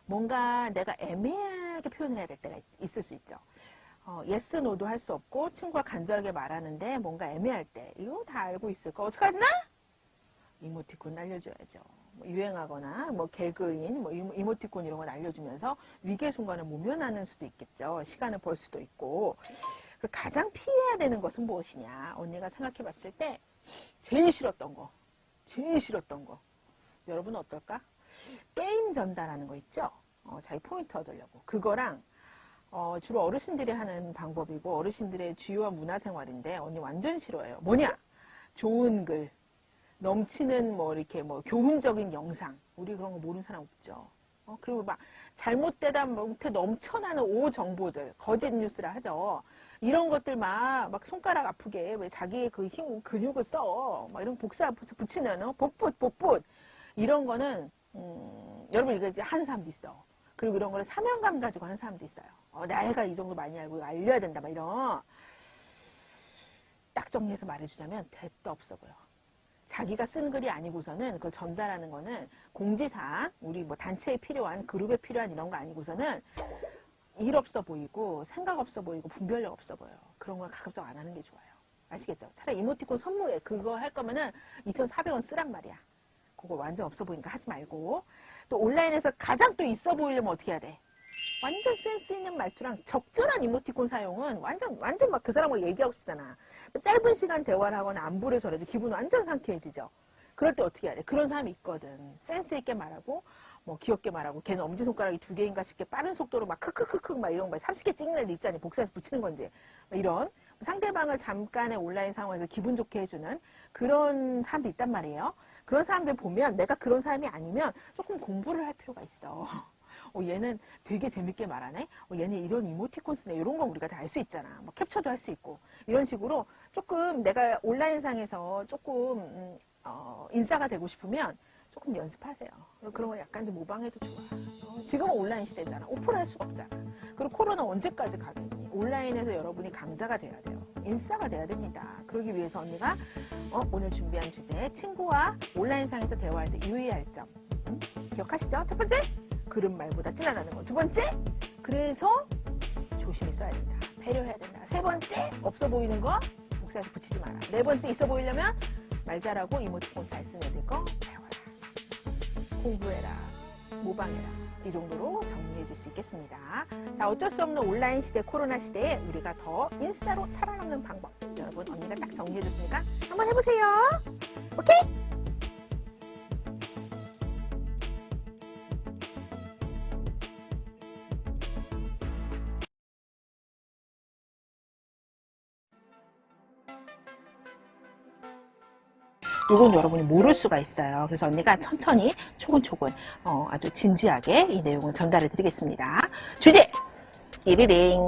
뭔가 내가 애매하게 표현을 해야 될 때가 있을 수 있죠. yes, no도 할 수 없고 친구가 간절하게 말하는데 뭔가 애매할 때 이거 다 알고 있을 거 어떡하나? 이모티콘 날려줘야죠. 뭐 유행하거나 뭐 개그인 뭐 이모티콘 이런 거 날려주면서 위기의 순간을 모면하는 수도 있겠죠. 시간을 벌 수도 있고. 그 가장 피해야 되는 것은 무엇이냐? 언니가 생각해 봤을 때 제일 싫었던 거. 여러분은 어떨까? 게임 전달하는 거 있죠? 자기 포인트 얻으려고. 그거랑 주로 어르신들이 하는 방법이고 어르신들의 주요한 문화생활인데 언니 완전 싫어해요. 뭐냐? 좋은 글, 넘치는 뭐 이렇게 뭐 교훈적인 영상. 우리 그런 거 모르는 사람 없죠. 그리고 막 잘못되다 못해 넘쳐나는 오정보들, 거짓 뉴스라 하죠. 이런 것들 막 손가락 아프게 왜 자기의 그 힘, 근육을 써. 막 이런 복사 앞에서 붙이는 복붙. 이런 거는 여러분 이거 이제 하는 사람도 있어. 그리고 이런 거를 사명감 가지고 하는 사람도 있어요. 내가 이 정도 많이 알고 알려야 된다. 막 이런. 딱 정리해서 말해주자면 대도 없어 보여. 자기가 쓴 글이 아니고서는 그걸 전달하는 거는 공지사항, 우리 뭐 단체에 필요한, 그룹에 필요한 이런 거 아니고서는 일 없어 보이고, 생각 없어 보이고, 분별력 없어 보여요. 그런 걸 가급적 안 하는 게 좋아요. 아시겠죠? 차라리 이모티콘 선물해. 그거 할 거면은 2,400원 쓰란 말이야. 그거 완전 없어 보이니까 하지 말고. 또 온라인에서 가장 또 있어 보이려면 어떻게 해야 돼? 완전 센스 있는 말투랑 적절한 이모티콘 사용은 완전 막 그 사람하고 얘기하고 싶잖아. 짧은 시간 대화를 하거나 안부를 전해도 기분 완전 상쾌해지죠. 그럴 때 어떻게 해야 돼? 그런 사람이 있거든. 센스 있게 말하고, 뭐 귀엽게 말하고, 걔는 엄지손가락이 2개인가 싶게 빠른 속도로 막 크크크크 막 이런 거 30개 찍는 애도 있잖니. 복사해서 붙이는 건지. 이런 상대방을 잠깐의 온라인 상황에서 기분 좋게 해주는 그런 사람도 있단 말이에요. 그런 사람들 보면 내가 그런 사람이 아니면 조금 공부를 할 필요가 있어. 얘는 되게 재밌게 말하네. 얘는 이런 이모티콘 쓰네. 이런 건 우리가 다 알 수 있잖아. 뭐 캡처도 할 수 있고. 이런 식으로 조금 내가 온라인상에서 조금 인싸가 되고 싶으면 조금 연습하세요. 그런 거 약간 좀 모방해도 좋아. 지금은 온라인 시대잖아. 오픈할 수가 없잖아. 그리고 코로나 언제까지 가겠니? 온라인에서 여러분이 강자가 돼야 돼요. 인싸가 돼야 됩니다. 그러기 위해서 언니가 오늘 준비한 주제 친구와 온라인상에서 대화할 때 유의할 점 기억하시죠? 첫 번째, 그런 말보다 진하다는 거. 두 번째, 그래서 조심히 써야 된다. 배려해야 된다. 세 번째, 없어 보이는 거 복사해서 붙이지 마라. 네 번째, 있어 보이려면 말 잘하고 이모티콘 잘 쓰는 애들 거 배워라. 공부해라. 모방해라. 이 정도로 정리해 줄 수 있겠습니다. 자, 어쩔 수 없는 온라인 시대, 코로나 시대에 우리가 더 인싸로 살아남는 방법. 여러분, 언니가 딱 정리해 줬으니까 한번 해보세요. 오케이? 이건 여러분이 모를 수가 있어요. 그래서 언니가 천천히 초근초근 아주 진지하게 이 내용을 전달해 드리겠습니다. 주제! 띠리링.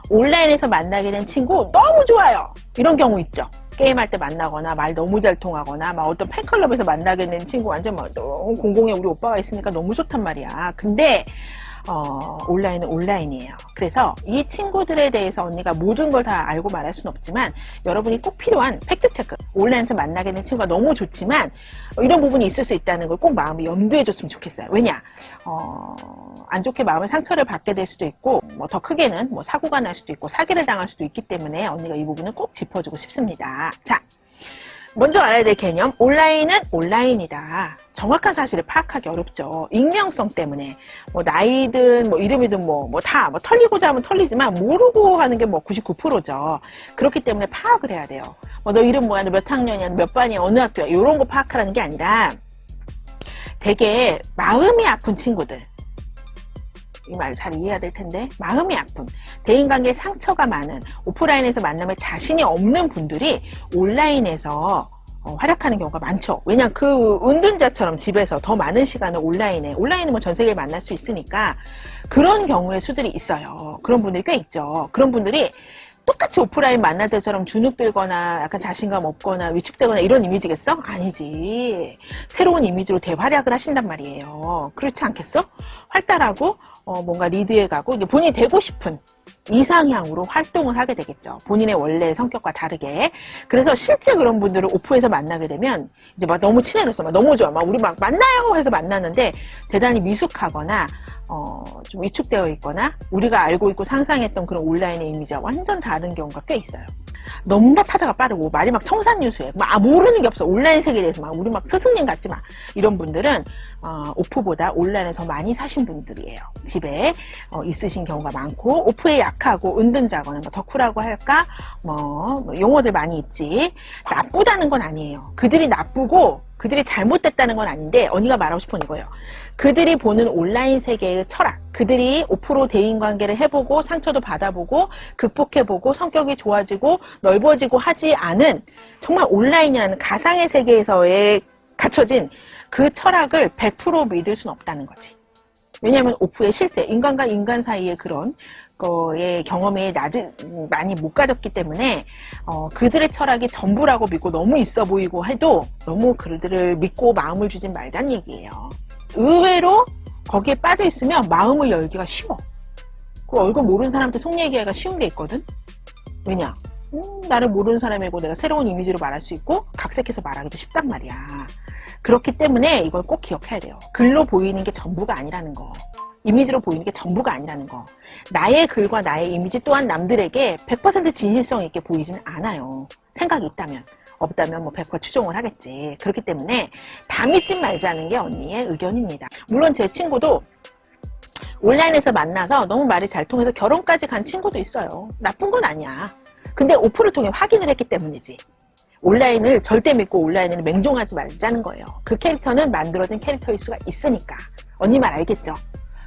온라인에서 만나게 된 친구 너무 좋아요. 이런 경우 있죠. 게임할 때 만나거나 말 너무 잘 통하거나 막 어떤 팬클럽에서 만나게 된 친구 완전 막 너무 공공에 우리 오빠가 있으니까 너무 좋단 말이야. 근데 온라인은 온라인이에요. 그래서 이 친구들에 대해서 언니가 모든 걸 다 알고 말할 수는 없지만 여러분이 꼭 필요한 팩트체크. 온라인에서 만나게 된 친구가 너무 좋지만 이런 부분이 있을 수 있다는 걸 꼭 마음에 염두해 줬으면 좋겠어요. 왜냐? 안 좋게 마음의 상처를 받게 될 수도 있고 뭐 더 크게는 뭐 사고가 날 수도 있고 사기를 당할 수도 있기 때문에 언니가 이 부분을 꼭 짚어주고 싶습니다. 자, 먼저 알아야 될 개념, 온라인은 온라인이다. 정확한 사실을 파악하기 어렵죠. 익명성 때문에 뭐 나이든 뭐 이름이든 뭐 다 털리고자 하면 털리지만 모르고 하는 게 뭐 99%죠. 그렇기 때문에 파악을 해야 돼요. 뭐 너 이름 뭐야, 너 몇 학년이야, 너 몇 반이야, 어느 학교야, 이런 거 파악하라는 게 아니라 되게 마음이 아픈 친구들, 이 말 잘 이해해야 될 텐데, 마음이 아픈, 대인관계에 상처가 많은, 오프라인에서 만남에 자신이 없는 분들이 온라인에서 활약하는 경우가 많죠. 왜냐면 그 은둔자처럼 집에서 더 많은 시간을 온라인은 뭐 전 세계에 만날 수 있으니까 그런 경우의 수들이 있어요. 그런 분들이 꽤 있죠. 그런 분들이 똑같이 오프라인 만날 때처럼 주눅 들거나 약간 자신감 없거나 위축되거나 이런 이미지겠어? 아니지. 새로운 이미지로 대활약을 하신단 말이에요. 그렇지 않겠어? 활달하고 뭔가 리드해 가고 이제 본인이 되고 싶은 이상향으로 활동을 하게 되겠죠. 본인의 원래 성격과 다르게. 그래서 실제 그런 분들을 오프에서 만나게 되면 이제 막 너무 친해졌어. 막 너무 좋아. 막 우리 막 만나요 해서 만났는데 대단히 미숙하거나 좀 위축되어 있거나 우리가 알고 있고 상상했던 그런 온라인의 이미지와 완전 다른 경우가 꽤 있어요. 너무나 타자가 빠르고 말이 막 청산유수해. 막 모르는 게 없어. 온라인 세계에 대해서 막 우리 막 스승님 같지 마. 이런 분들은 오프보다 온라인에 더 많이 사신 분들이에요. 집에 있으신 경우가 많고 오프에 약하고 은둔자거나 뭐 덕후라고 할까 뭐 용어들 많이 있지. 나쁘다는 건 아니에요. 그들이 나쁘고 그들이 잘못됐다는 건 아닌데 언니가 말하고 싶은 이거예요. 그들이 보는 온라인 세계의 철학, 그들이 오프로 대인관계를 해보고 상처도 받아보고 극복해보고 성격이 좋아지고 넓어지고 하지 않은 정말 온라인이라는 가상의 세계에서의 갖춰진 그 철학을 100% 믿을 수는 없다는 거지. 왜냐하면 오프의 실제 인간과 인간 사이의 그런 거의 경험이 많이 못 가졌기 때문에 그들의 철학이 전부라고 믿고 너무 있어 보이고 해도 너무 그들을 믿고 마음을 주진 말자는 얘기예요. 의외로 거기에 빠져 있으면 마음을 열기가 쉬워. 그 얼굴 모르는 사람한테 속 얘기하기가 쉬운 게 있거든. 왜냐? 나를 모르는 사람이고 내가 새로운 이미지로 말할 수 있고 각색해서 말하기도 쉽단 말이야. 그렇기 때문에 이걸 꼭 기억해야 돼요. 글로 보이는 게 전부가 아니라는 거. 이미지로 보이는 게 전부가 아니라는 거. 나의 글과 나의 이미지 또한 남들에게 100% 진실성 있게 보이지는 않아요. 생각이 있다면. 없다면 뭐 100% 추종을 하겠지. 그렇기 때문에 다 믿지 말자는 게 언니의 의견입니다. 물론 제 친구도 온라인에서 만나서 너무 말이 잘 통해서 결혼까지 간 친구도 있어요. 나쁜 건 아니야. 근데 오프를 통해 확인을 했기 때문이지. 온라인을 절대 믿고 온라인을 맹종하지 말자는 거예요. 그 캐릭터는 만들어진 캐릭터일 수가 있으니까. 언니 말 알겠죠?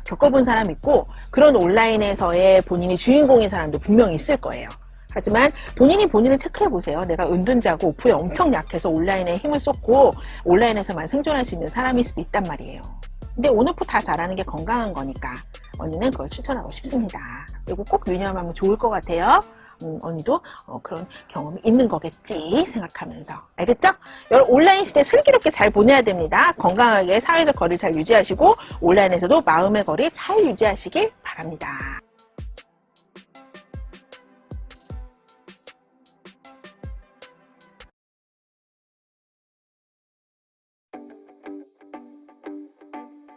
겪어본 사람 있고 그런 온라인에서의 본인이 주인공인 사람도 분명히 있을 거예요. 하지만 본인이 본인을 체크해보세요. 내가 은둔자고 오프에 엄청 약해서 온라인에 힘을 쏟고 온라인에서만 생존할 수 있는 사람일 수도 있단 말이에요. 근데 온오프 다 잘하는 게 건강한 거니까 언니는 그걸 추천하고 싶습니다. 그리고 꼭 유념하면 좋을 것 같아요. 언니도 그런 경험이 있는 거겠지 생각하면서. 알겠죠? 여러분 온라인 시대 슬기롭게 잘 보내야 됩니다. 건강하게 사회적 거리를 잘 유지하시고 온라인에서도 마음의 거리 잘 유지하시길 바랍니다.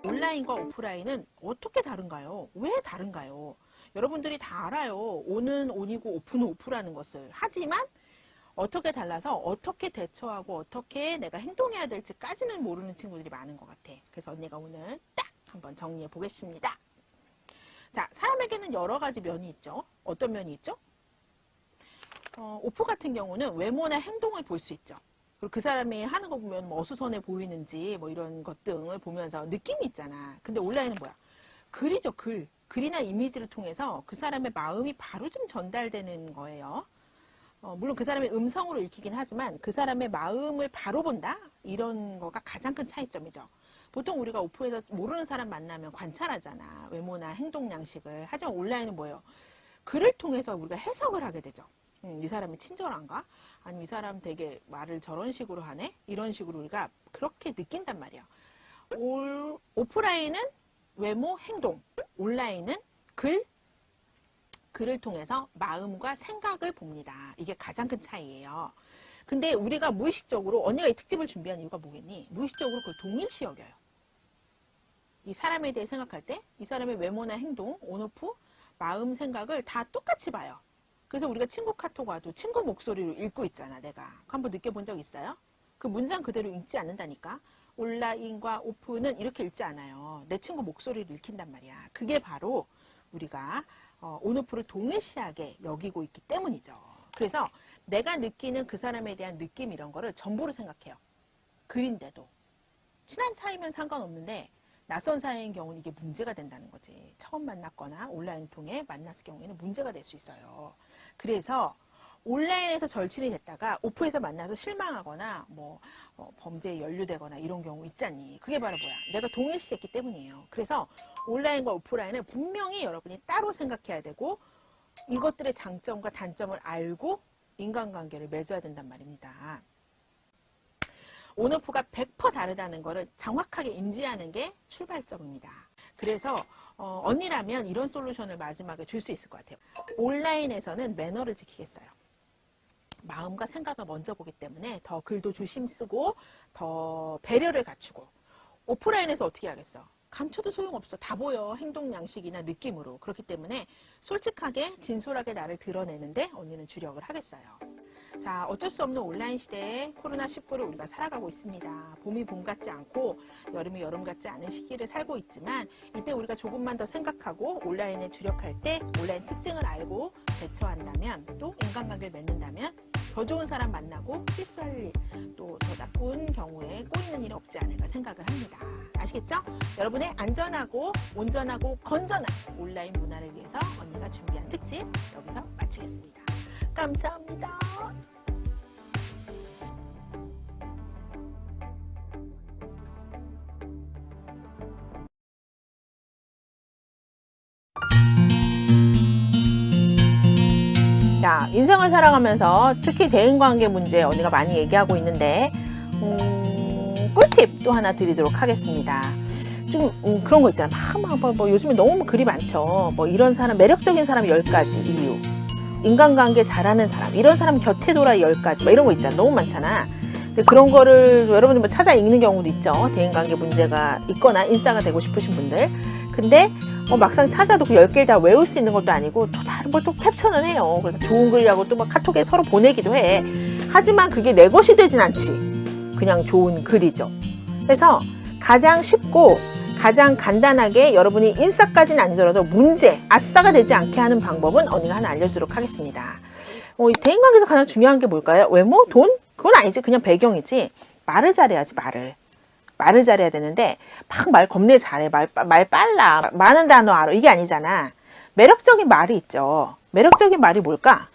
온라인과 오프라인은 어떻게 다른가요? 왜 다른가요? 여러분들이 다 알아요. 온은 온이고 오프는 오프라는 것을. 하지만 어떻게 달라서 어떻게 대처하고 어떻게 내가 행동해야 될지까지는 모르는 친구들이 많은 것 같아. 그래서 언니가 오늘 딱 한번 정리해 보겠습니다. 자, 사람에게는 여러 가지 면이 있죠. 어떤 면이 있죠? 오프 같은 경우는 외모나 행동을 볼 수 있죠. 그리고 그 사람이 하는 거 보면 뭐 어수선해 보이는지 뭐 이런 것 등을 보면서 느낌이 있잖아. 근데 온라인은 뭐야? 글이죠, 글. 글이나 이미지를 통해서 그 사람의 마음이 바로 좀 전달되는 거예요. 물론 그 사람의 음성으로 읽히긴 하지만 그 사람의 마음을 바로 본다? 이런 거가 가장 큰 차이점이죠. 보통 우리가 오프에서 모르는 사람 만나면 관찰하잖아. 외모나 행동 양식을. 하지만 온라인은 뭐예요? 글을 통해서 우리가 해석을 하게 되죠. 이 사람이 친절한가? 아니면 이 사람 되게 말을 저런 식으로 하네? 이런 식으로 우리가 그렇게 느낀단 말이야. 오프라인은 외모, 행동, 온라인은 글을 통해서 마음과 생각을 봅니다. 이게 가장 큰 차이예요. 근데 우리가 무의식적으로, 언니가 이 특집을 준비한 이유가 뭐겠니? 무의식적으로 그걸 동일시 여겨요. 이 사람에 대해 생각할 때 이 사람의 외모나 행동, 온오프, 마음, 생각을 다 똑같이 봐요. 그래서 우리가 친구 카톡 와도 친구 목소리로 읽고 있잖아, 내가. 한번 느껴본 적 있어요? 그 문장 그대로 읽지 않는다니까. 온라인과 오프는 이렇게 읽지 않아요. 내 친구 목소리를 읽힌단 말이야. 그게 바로 우리가 온오프를 동일시하게 여기고 있기 때문이죠. 그래서 내가 느끼는 그 사람에 대한 느낌 이런 거를 전부로 생각해요. 글인데도. 친한 사이면 상관없는데 낯선 사이인 경우는 이게 문제가 된다는 거지. 처음 만났거나 온라인 통해 만났을 경우에는 문제가 될 수 있어요. 그래서 온라인에서 절친이 됐다가 오프에서 만나서 실망하거나 뭐 범죄에 연루되거나 이런 경우 있잖니. 그게 바로 뭐야? 내가 동일시했기 때문이에요. 그래서 온라인과 오프라인은 분명히 여러분이 따로 생각해야 되고 이것들의 장점과 단점을 알고 인간관계를 맺어야 된단 말입니다. 온오프가 100% 다르다는 것을 정확하게 인지하는 게 출발점입니다. 그래서 언니라면 이런 솔루션을 마지막에 줄 수 있을 것 같아요. 온라인에서는 매너를 지키겠어요. 마음과 생각을 먼저 보기 때문에 더 글도 조심 쓰고 더 배려를 갖추고, 오프라인에서 어떻게 하겠어? 감춰도 소용없어. 다 보여. 행동 양식이나 느낌으로. 그렇기 때문에 솔직하게 진솔하게 나를 드러내는데 언니는 주력을 하겠어요. 자, 어쩔 수 없는 온라인 시대에 코로나19를 우리가 살아가고 있습니다. 봄이 봄 같지 않고 여름이 여름 같지 않은 시기를 살고 있지만, 이때 우리가 조금만 더 생각하고 온라인에 주력할 때 온라인 특징을 알고 대처한다면, 또 인간관계를 맺는다면 더 좋은 사람 만나고 실수할 일, 또 더 나쁜 경우에 꼬이는 일이 없지 않을까 생각을 합니다. 아시겠죠? 여러분의 안전하고 온전하고 건전한 온라인 문화를 위해서 언니가 준비한 특집 여기서 마치겠습니다. 감사합니다. 자, 인생을 살아가면서 특히 대인관계 문제 언니가 많이 얘기하고 있는데, 꿀팁 또 하나 드리도록 하겠습니다. 좀 그런 거 있잖아. 뭐 요즘에 너무 글이 많죠. 뭐 이런 사람, 매력적인 사람 10가지 이유, 인간관계 잘하는 사람, 이런 사람 곁에 돌아 10가지, 뭐 이런 거 있잖아. 너무 많잖아. 근데 그런 거를 여러분들 뭐 찾아 읽는 경우도 있죠. 대인관계 문제가 있거나 인싸가 되고 싶으신 분들. 근데 막상 찾아도 그 10개를 다 외울 수 있는 것도 아니고 또 다른 걸 또 캡처는 해요. 그래서 좋은 글이라고 또 막 카톡에 서로 보내기도 해. 하지만 그게 내 것이 되진 않지. 그냥 좋은 글이죠. 그래서 가장 쉽고 가장 간단하게 여러분이 인싸까지는 아니더라도 문제, 아싸가 되지 않게 하는 방법은 언니가 하나 알려주도록 하겠습니다. 대인관계에서 가장 중요한 게 뭘까요? 외모? 돈? 그건 아니지. 그냥 배경이지. 말을 잘해야지, 말을 잘해야 되는데 막 말 겁내 잘해. 말 빨라. 많은 단어 알아. 이게 아니잖아. 매력적인 말이 있죠. 매력적인 말이 뭘까?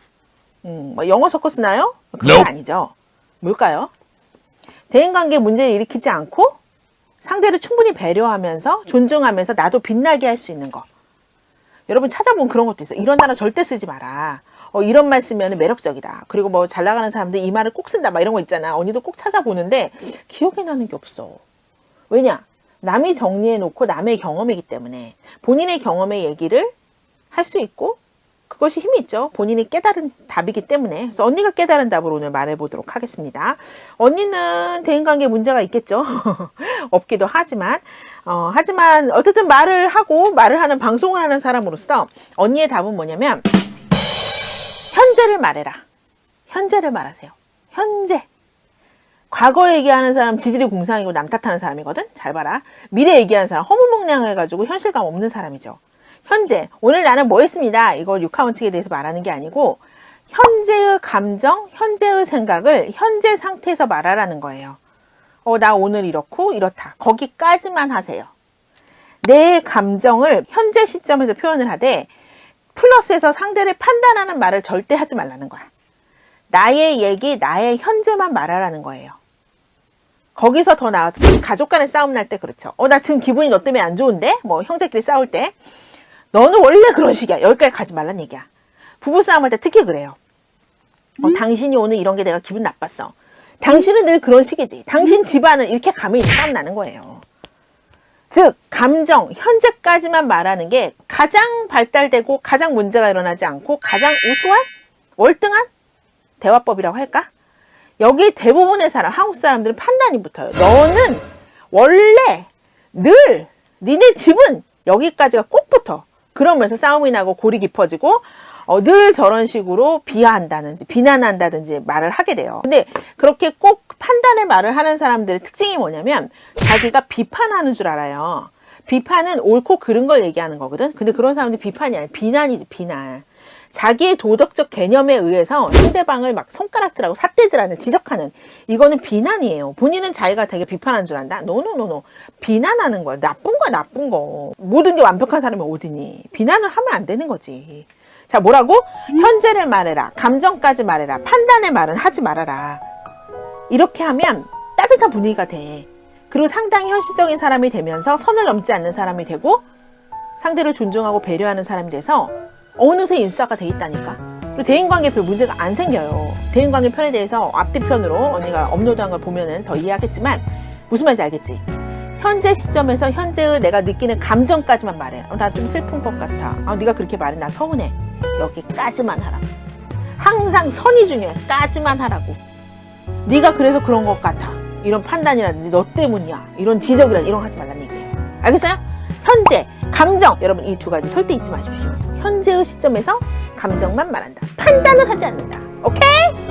뭐 영어 섞었으나요? 그건 아니죠. 뭘까요? 대인관계 문제를 일으키지 않고 상대를 충분히 배려하면서 존중하면서 나도 빛나게 할 수 있는 거. 여러분 찾아보면 그런 것도 있어. 이런 단어 절대 쓰지 마라. 이런 말 쓰면 매력적이다. 그리고 뭐 잘 나가는 사람들 이 말을 꼭 쓴다. 막 이런 거 있잖아. 언니도 꼭 찾아보는데 기억에 나는 게 없어. 왜냐? 남이 정리해놓고 남의 경험이기 때문에 본인의 경험의 얘기를 할 수 있고, 그것이 힘이 있죠. 본인이 깨달은 답이기 때문에. 그래서 언니가 깨달은 답으로 오늘 말해보도록 하겠습니다. 언니는 대인관계 문제가 있겠죠. 없기도 하지만 하지만 어쨌든 말을 하는 방송을 하는 사람으로서 언니의 답은 뭐냐면, 현재를 말해라. 현재를 말하세요. 현재. 과거 얘기하는 사람 지질이 궁상이고 남 탓하는 사람이거든. 잘 봐라. 미래 얘기하는 사람 허무맹랑을 가지고 현실감 없는 사람이죠. 현재, 오늘 나는 뭐 했습니다. 이걸 육하원칙에 대해서 말하는 게 아니고 현재의 감정, 현재의 생각을 현재 상태에서 말하라는 거예요. 나 오늘 이렇고 이렇다. 거기까지만 하세요. 내 감정을 현재 시점에서 표현을 하되 플러스에서 상대를 판단하는 말을 절대 하지 말라는 거야. 나의 얘기, 나의 현재만 말하라는 거예요. 거기서 더 나아서 가족 간의 싸움 날 때 그렇죠. 나 지금 기분이 너 때문에 안 좋은데? 뭐 형제끼리 싸울 때. 너는 원래 그런 식이야. 여기까지 가지 말란 얘기야. 부부싸움 할 때 특히 그래요. 당신이 오늘 이런 게 내가 기분 나빴어. 당신은 늘 그런 식이지. 당신 집안은 이렇게 가면 이제 싸움 나는 거예요. 즉 감정, 현재까지만 말하는 게 가장 발달되고 가장 문제가 일어나지 않고 가장 우수한, 월등한 대화법이라고 할까? 여기 대부분의 사람, 한국 사람들은 판단이 붙어요. 너는 원래 늘 니네 집은 여기까지가 꼭 붙어. 그러면서 싸움이 나고 골이 깊어지고 늘 저런 식으로 비하한다든지 비난한다든지 말을 하게 돼요. 근데 그렇게 꼭 판단의 말을 하는 사람들의 특징이 뭐냐면 자기가 비판하는 줄 알아요. 비판은 옳고 그른 걸 얘기하는 거거든. 근데 그런 사람들이 비판이 아니라 비난이지, 비난. 자기의 도덕적 개념에 의해서 상대방을 막 손가락질하고 삿대질하는, 지적하는, 이거는 비난이에요. 본인은 자기가 되게 비판하는 줄 안다? 노노노노. 비난하는 거야. 나쁜 거야, 나쁜 거. 모든 게 완벽한 사람이 어디니? 비난을 하면 안 되는 거지. 자, 뭐라고? 현재를 말해라. 감정까지 말해라. 판단의 말은 하지 말아라. 이렇게 하면 따뜻한 분위기가 돼. 그리고 상당히 현실적인 사람이 되면서 선을 넘지 않는 사람이 되고 상대를 존중하고 배려하는 사람이 돼서 어느새 인싸가 돼 있다니까. 그리고 대인관계 별 문제가 안 생겨요. 대인관계 편에 대해서 앞뒤편으로 언니가 업로드한 걸 보면은 더 이해하겠지만 무슨 말인지 알겠지? 현재 시점에서 현재의 내가 느끼는 감정까지만 말해. 나 좀 슬픈 것 같아. 네가 그렇게 말해. 나 서운해. 여기까지만 하라고. 항상 선이 중요해. 까지만 하라고. 네가 그래서 그런 것 같아. 이런 판단이라든지 너 때문이야. 이런 지적이라든지 이런 거 하지 말라는 얘기예요. 알겠어요? 현재, 감정. 여러분 이 두 가지 절대 잊지 마십시오. 현재의 시점에서 감정만 말한다. 판단을 하지 않는다. 오케이?